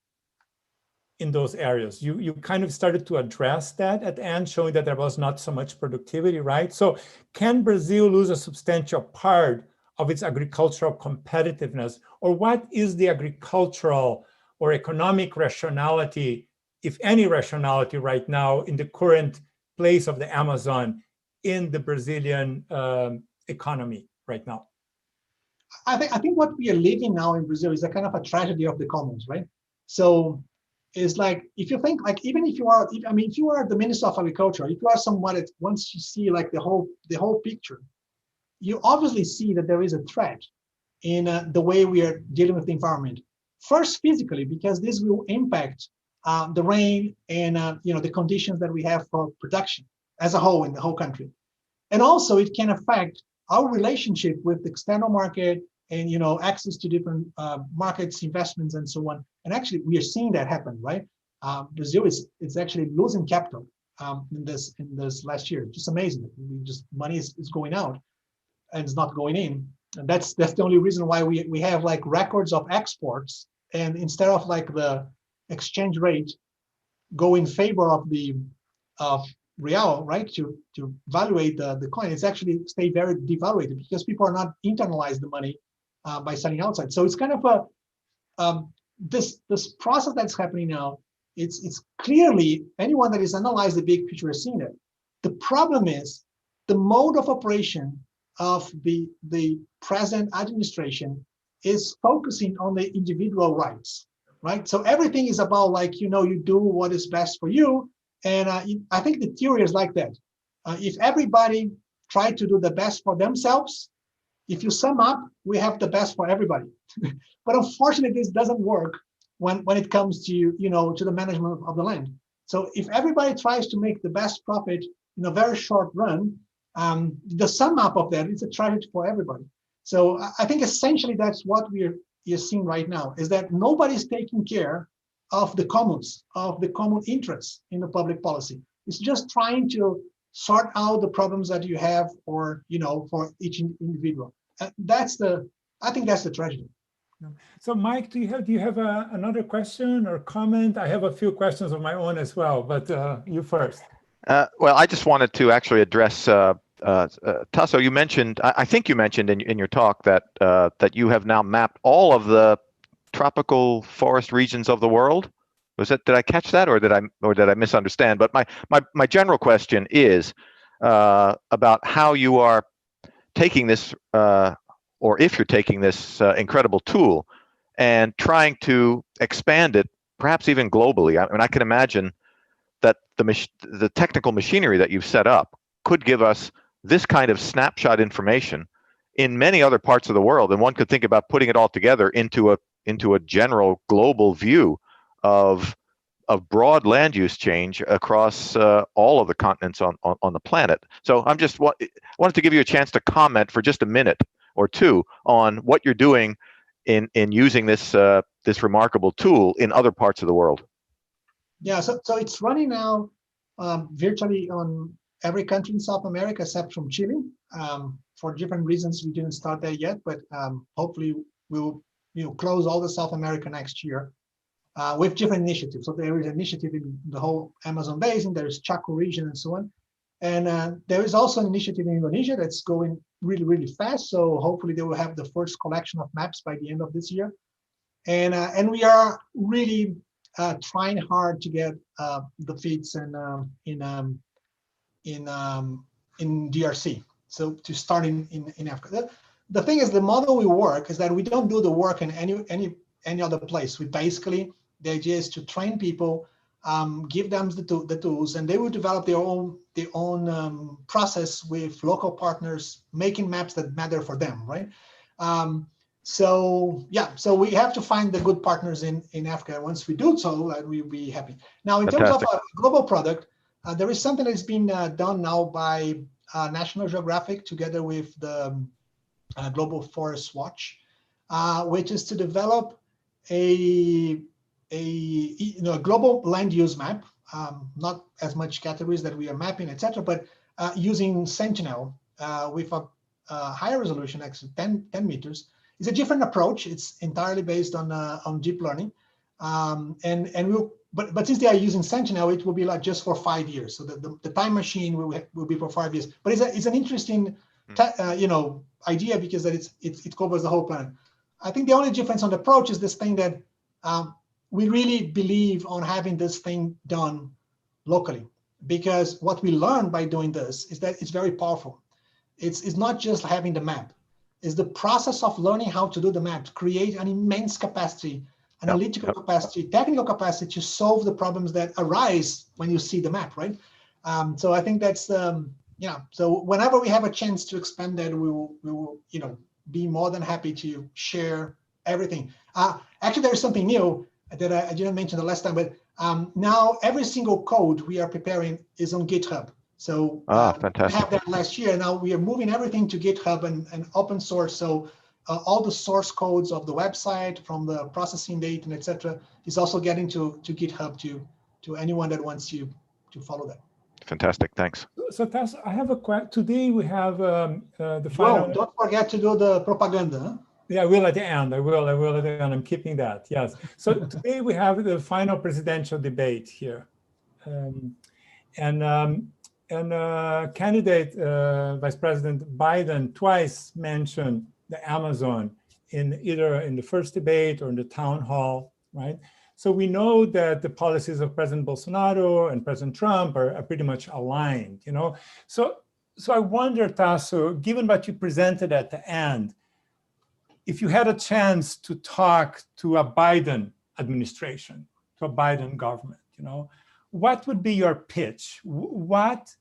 in those areas? You kind of started to address that at the end, showing that there was not so much productivity, right? So can Brazil lose a substantial part of its agricultural competitiveness? Or what is the agricultural or economic rationality, if any rationality right now, in the current place of the Amazon in the Brazilian economy right now? I think what we are living now in Brazil is a kind of a tragedy of the commons, right? So it's like, if you think, like, even if you are, if you are the Minister of Agriculture, if you are someone that once you see like the whole picture, you obviously see that there is a threat in the way we are dealing with the environment. First, physically, because this will impact the rain and the conditions that we have for production as a whole in the whole country. And also it can affect our relationship with the external market and access to different markets, investments, and so on. And actually, we are seeing that happen, right? Brazil is actually losing capital in this last year. Just amazing. Money is going out and it's not going in. And that's the only reason why we have like records of exports. And instead of like the exchange rate go in favor of the real, right, to evaluate the coin, it's actually stay very devaluated because people are not internalize the money by selling outside. So it's kind of a this process that's happening now. It's clearly, anyone that has analyzed the big picture has seen it. The problem is the mode of operation of the present administration is focusing on the individual rights, right? So everything is about like, you do what is best for you. And I think the theory is like that. If everybody tried to do the best for themselves, if you sum up, we have the best for everybody. But unfortunately, this doesn't work when it comes to, to the management of the land. So if everybody tries to make the best profit in a very short run, the sum up of that is a tragedy for everybody. So I think essentially that's what we're seeing right now, is that nobody's taking care of the commons, of the common interests in the public policy. It's just trying to sort out the problems that you have, or for each individual. I think that's the tragedy. So, Mike, do you have another question or comment? I have a few questions of my own as well, but you first. Well, I just wanted to actually address Tasso. You mentioned, I think you mentioned in your talk that that you have now mapped all of the tropical forest regions of the world. Did I catch that, or did I misunderstand? But my general question is about how you are taking this, or if you're taking this incredible tool and trying to expand it, perhaps even globally. I mean, I can imagine that the technical machinery that you've set up could give us this kind of snapshot information in many other parts of the world, and one could think about putting it all together into a general global view of broad land use change across all of the continents on the planet. So I'm just wanted to give you a chance to comment for just a minute or two on what you're doing in using this this remarkable tool in other parts of the world. Yeah, so it's running now virtually on every country in South America except from Chile. For different reasons, we didn't start there yet, but hopefully we will close all the South America next year with different initiatives. So there is an initiative in the whole Amazon basin, there is Chaco region and so on. And there is also an initiative in Indonesia that's going really, really fast. So hopefully they will have the first collection of maps by the end of this year. And we are really trying hard to get the feeds in DRC. So to start in Africa. The thing is, the model we work is that we don't do the work in any other place. We basically, the idea is to train people, give them the tools, and they will develop their own process with local partners, making maps that matter for them, right? So yeah, so we have to find the good partners in Africa. Once we do so, we'll be happy. Now, in terms of a global product, there is something that's been done now by National Geographic together with the Global Forest Watch, which is to develop a global land use map, not as much categories that we are mapping, etc., but using Sentinel with a higher resolution, actually 10 meters. It's a different approach. It's entirely based on deep learning, but since they are using Sentinel, it will be like just for 5 years. So the time machine will be for 5 years. But it's an interesting idea because that it covers the whole planet. I think the only difference on the approach is this thing that we really believe on having this thing done locally, because what we learn by doing this is that it's very powerful. It's not just having the map. It's the process of learning how to do the map, create an immense capacity, analytical capacity, technical capacity to solve the problems that arise when you see the map, right? So I think that's So whenever we have a chance to expand that, we will be more than happy to share everything. Actually, there is something new that I didn't mention the last time, but now every single code we are preparing is on GitHub. So fantastic. We have that last year. Now we are moving everything to GitHub and open source. So all the source codes of the website, from the processing data, and etc., is also getting to GitHub to anyone that wants to follow that. Fantastic, thanks. So Tasso, I have a question. Today we have the final. Well, don't forget to do the propaganda. Huh? Yeah, I will at the end. I will at the end. I'm keeping that. Yes. So today we have the final presidential debate here. Candidate Vice President Biden twice mentioned the Amazon either in the first debate or in the town hall, right? So we know that the policies of President Bolsonaro and President Trump are pretty much aligned, you know? So I wonder, Tasso, given what you presented at the end, if you had a chance to talk to a Biden administration, to a Biden government, you know, what would be your pitch? What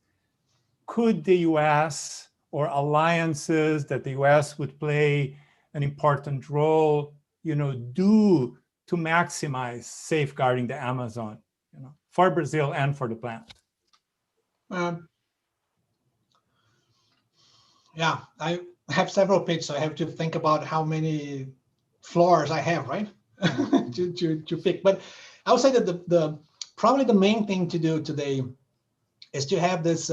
could the US or alliances that the US would play an important role, you know, do to maximize safeguarding the Amazon, you know, for Brazil and for the planet? Yeah, I have several pitches. So I have to think about how many floors I have, right? to pick. But I would say that probably the main thing to do today is to have this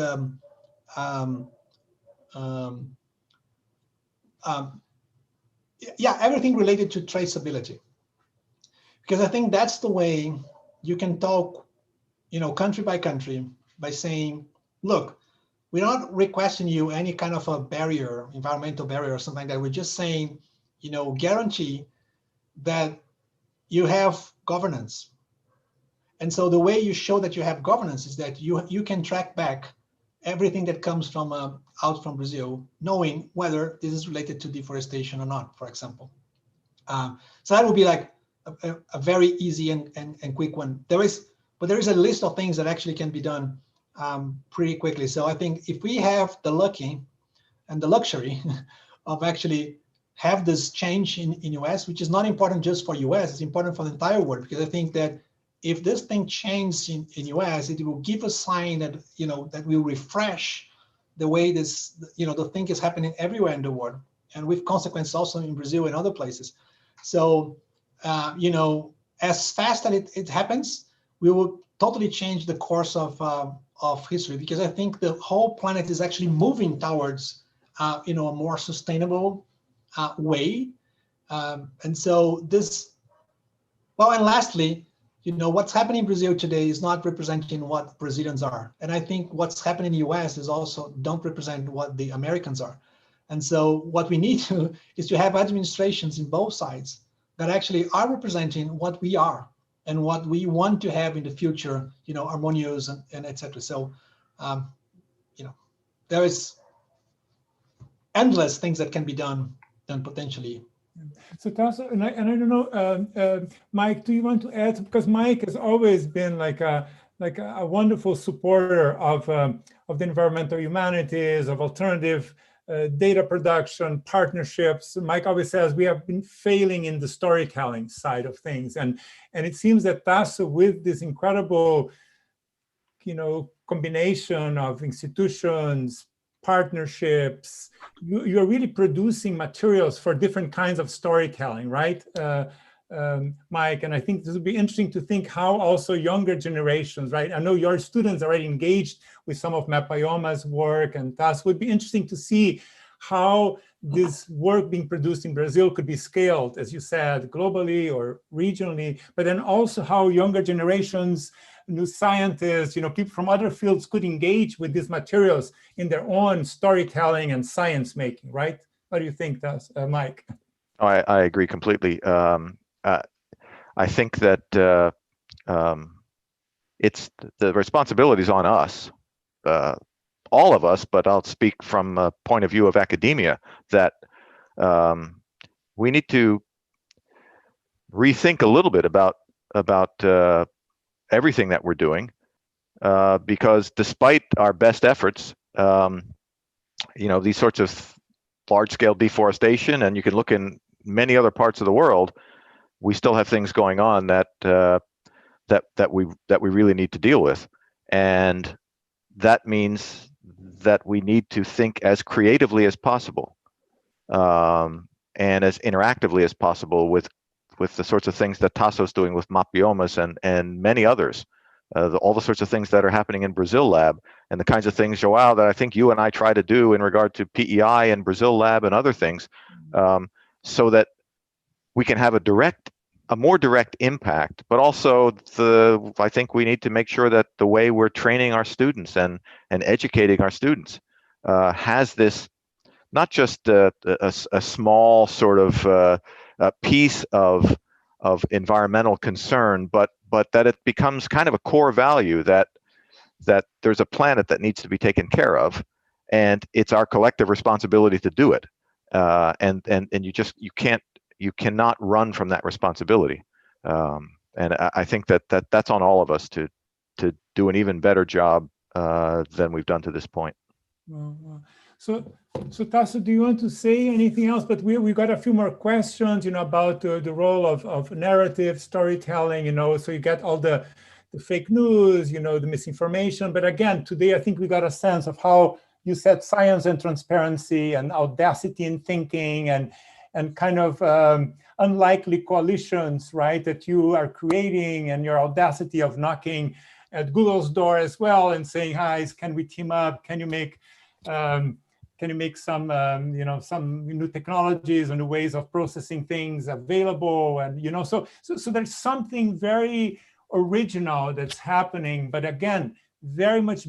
everything related to traceability, because I think that's the way you can talk, you know, country by country, by saying, look, we're not requesting you any kind of a barrier, environmental barrier or something like that. We're just saying, you know, guarantee that you have governance. And so the way you show that you have governance is that you can track back everything that comes from out from Brazil, knowing whether this is related to deforestation or not, for example. So that would be like a very easy and quick one. There is a list of things that actually can be done pretty quickly. So I think if we have the lucky and the luxury of actually have this change in US, which is not important just for US, it's important for the entire world, because I think that if this thing changes in US, it will give a sign that, you know, that will refresh the way this, you know, the thing is happening everywhere in the world, and with consequences also in Brazil and other places. So, you know, as fast as it happens, we will totally change the course of history, because I think the whole planet is actually moving towards, you know, a more sustainable way. And so this, well, and lastly, you know, what's happening in Brazil today is not representing what Brazilians are. And I think what's happening in the US is also don't represent what the Americans are. And so what we need to is to have administrations in both sides that actually are representing what we are and what we want to have in the future, you know, harmonious and et cetera. So, you know, there is endless things that can be done potentially. So Tasso, and I don't know, Mike, do you want to add? Because Mike has always been like a wonderful supporter of the environmental humanities, of alternative data production, partnerships. Mike always says we have been failing in the storytelling side of things, and it seems that Tasso, with this incredible, you know, combination of institutions, partnerships, you're really producing materials for different kinds of storytelling, right, Mike? And I think this would be interesting to think how also younger generations, right? I know your students are already engaged with some of Mapioma's work, and thus would be interesting to see how this work being produced in Brazil could be scaled, as you said, globally or regionally, but then also how younger generations, new scientists, you know, people from other fields could engage with these materials in their own storytelling and science making, right? What do you think, Mike? Oh, I agree completely. I think that it's the responsibility is on us, all of us, but I'll speak from a point of view of academia, that we need to rethink a little bit about everything that we're doing, because despite our best efforts, you know, these sorts of large-scale deforestation, and you can look in many other parts of the world, we still have things going on that we really need to deal with, and that means that we need to think as creatively as possible, and as interactively as possible with the sorts of things that Tasso's doing with Mapiomas and many others, all the sorts of things that are happening in Brazil Lab, and the kinds of things, João, that I think you and I try to do in regard to PEI and Brazil Lab and other things, so that we can have a direct a more direct impact, but also I think we need to make sure that the way we're training our students and educating our students has this, not just a small sort of a piece of environmental concern, but that it becomes kind of a core value that there's a planet that needs to be taken care of, and it's our collective responsibility to do it. And you cannot run from that responsibility. And I think that's on all of us to do an even better job than we've done to this point. Well, so Tasso, do you want to say anything else? But we got a few more questions, about the role of narrative storytelling, so you get all the fake news, the misinformation. But again, today, I think we got a sense of how you said science and transparency and audacity in thinking and kind of unlikely coalitions, right, that you are creating, and your audacity of knocking at Google's door as well and saying, "Hi, can we team up? Can you make some some new technologies and new ways of processing things available?" And so there's something very original that's happening, but again, very much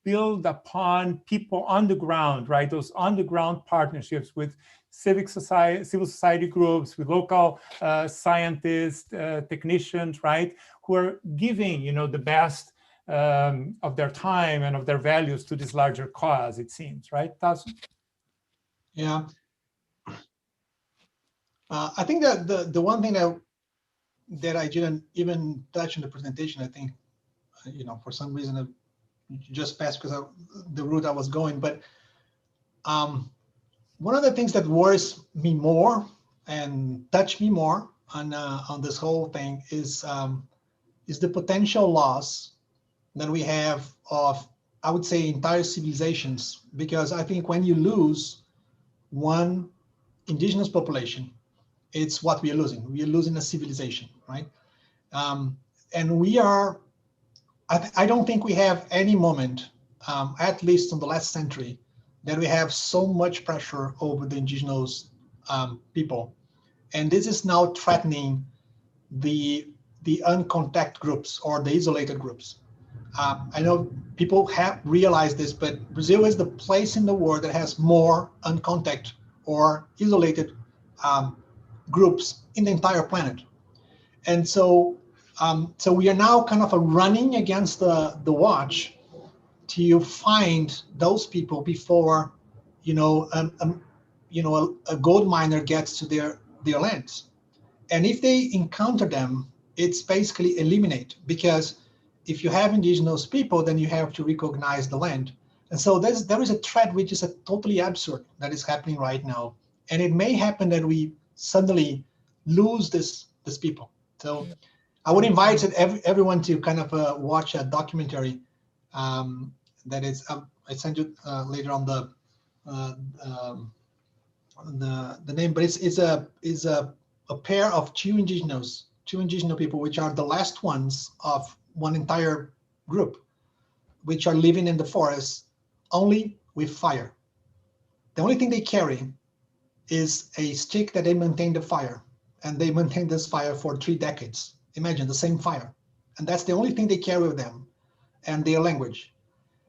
build upon people on the ground, right? Those on the ground partnerships with civil society groups, with local scientists, technicians, right? Who are giving, the best of their time and of their values to this larger cause, it seems, right, Tasso? Yeah. I think that the one thing that I didn't even touch in the presentation, I think, for some reason, it just passed because of the route I was going. But one of the things that worries me more and touch me more on this whole thing is the potential loss that we have of, I would say, entire civilizations. Because I think when you lose one indigenous population, it's what we are losing. We are losing a civilization, right? And we are, I don't think we have any moment, at least in the last century, that we have so much pressure over the indigenous people. And this is now threatening the uncontact groups or the isolated groups. I know people have realized this, but Brazil is the place in the world that has more uncontact or isolated groups in the entire planet. And so we are now kind of running against the watch to find those people before, a gold miner gets to their lands. And if they encounter them, it's basically eliminate, because if you have indigenous people, then you have to recognize the land. And so there is a threat which is totally absurd that is happening right now. And it may happen that we suddenly lose this people. So I would invite everyone to kind of watch a documentary that is, I send you later on the name, but it's a pair of two indigenous people, which are the last ones of one entire group, which are living in the forest only with fire. The only thing they carry is a stick that they maintain the fire, and they maintain this fire for 3 decades. Imagine the same fire, and that's the only thing they carry with them, and their language.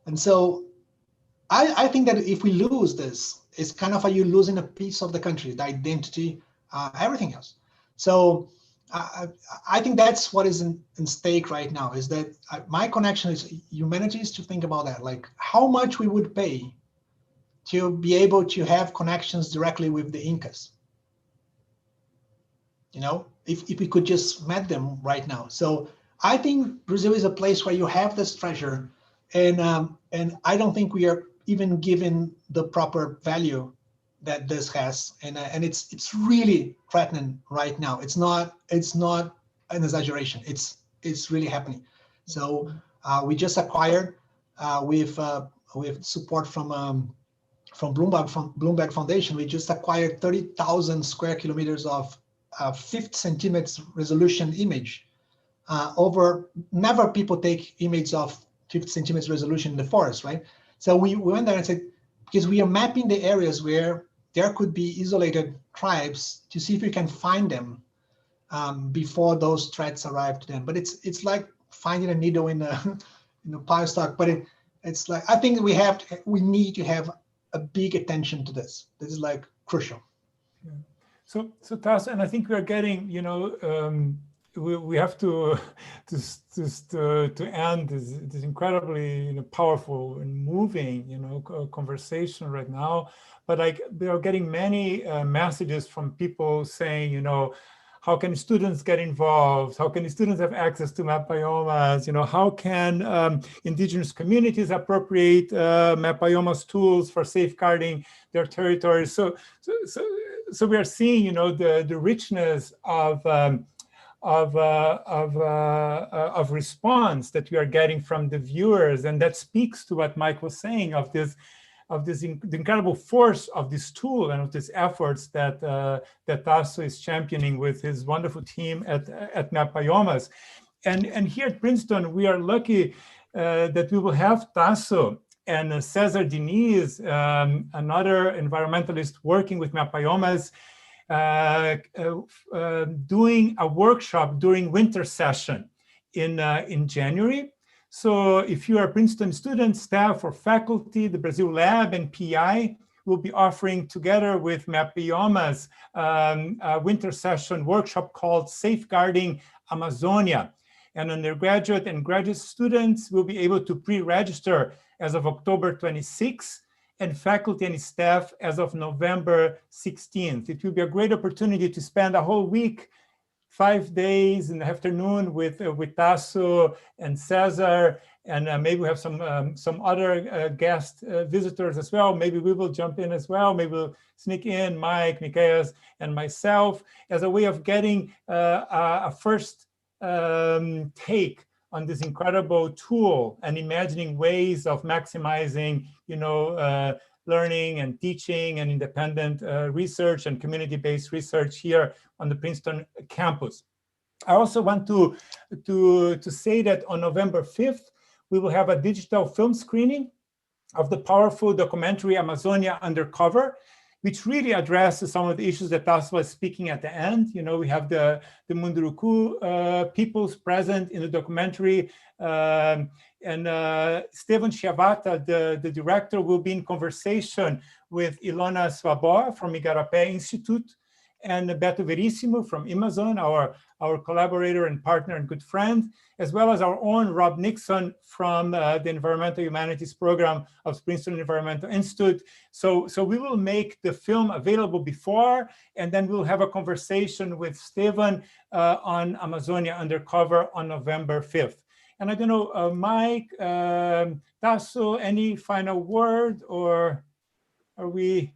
And so I think that if we lose this, it's kind of like you losing a piece of the country, the identity, everything else. So I think that's what is in stake right now, is that my connection is humanity is to think about that, like how much we would pay to be able to have connections directly with the Incas. If we could just met them right now. So I think Brazil is a place where you have this treasure, and I don't think we are even given the proper value that this has, and it's really threatening right now. It's not an exaggeration. It's really happening. So we just acquired with support from Bloomberg Foundation. We just acquired 30,000 square kilometers of 50 centimeters resolution image. Never people take images of 50 centimeters resolution in the forest, right? So we went there and said, because we are mapping the areas where there could be isolated tribes, to see if we can find them before those threats arrive to them. But it's like finding a needle in a pile stock. But it's like, I think we need to have a big attention to this. This is like crucial. Yeah. So Tasso, and I think we are getting, we have to end this incredibly powerful and moving conversation right now. But like we are getting many messages from people saying, how can students get involved? How can students have access to Mapiomas? How can indigenous communities appropriate Mapioma's tools for safeguarding their territories? So we are seeing, the richness of response that we are getting from the viewers, and that speaks to what Mike was saying of the incredible force of this tool and of these efforts that Tasso is championing with his wonderful team at Mapiomas. And here at Princeton, we are lucky that we will have Tasso and Cesar Diniz, another environmentalist working with Mapiomas, doing a workshop during winter session in January. So if you are a Princeton student, staff, or faculty, the Brazil Lab and PI will be offering, together with Mapiomas, a winter session workshop called Safeguarding Amazonia. And undergraduate and graduate students will be able to pre-register as of October 26th, and faculty and staff as of November 16th. It will be a great opportunity to spend a whole week, 5 days in the afternoon with Tasso and Cesar, and maybe we have some other guest visitors as well. Maybe we will jump in as well. Maybe we'll sneak in Mike, Micaeus, and myself as a way of getting a first take on this incredible tool and imagining ways of maximizing, learning and teaching and independent research and community-based research here on the Princeton campus. I also want to say that on November 5th, we will have a digital film screening of the powerful documentary Amazonia Undercover, which really addresses some of the issues that Tasso was speaking at the end. We have the Munduruku peoples present in the documentary, and Esteban Chiavata, the director, will be in conversation with Ilona Swabor from Igarapé Institute, and Beto Verissimo from Amazon, our collaborator and partner and good friend, as well as our own Rob Nixon from the Environmental Humanities Program of Princeton Environmental Institute. So we will make the film available before, and then we'll have a conversation with Esteban on Amazonia Undercover on November 5th. And I don't know, Mike, Tasso, any final word, or are we?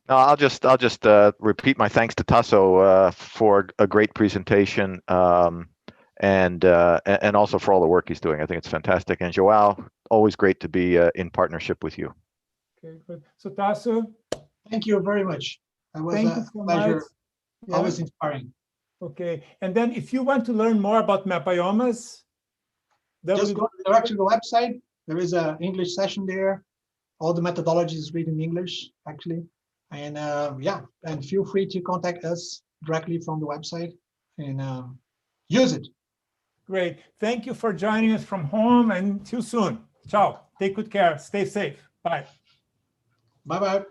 No, I'll just repeat my thanks to Tasso for a great presentation, and also for all the work he's doing. I think it's fantastic. And João, always great to be in partnership with you. Okay, good. So Tasso, thank you very much. It was a pleasure. Yeah. Always inspiring. Okay, and then if you want to learn more about Mapiomas, just go direct to the website. There is an English session there. All the methodology is written in English, actually. And and feel free to contact us directly from the website and use it. Great. Thank you for joining us from home, and till soon. Ciao. Take good care. Stay safe. Bye. Bye-bye.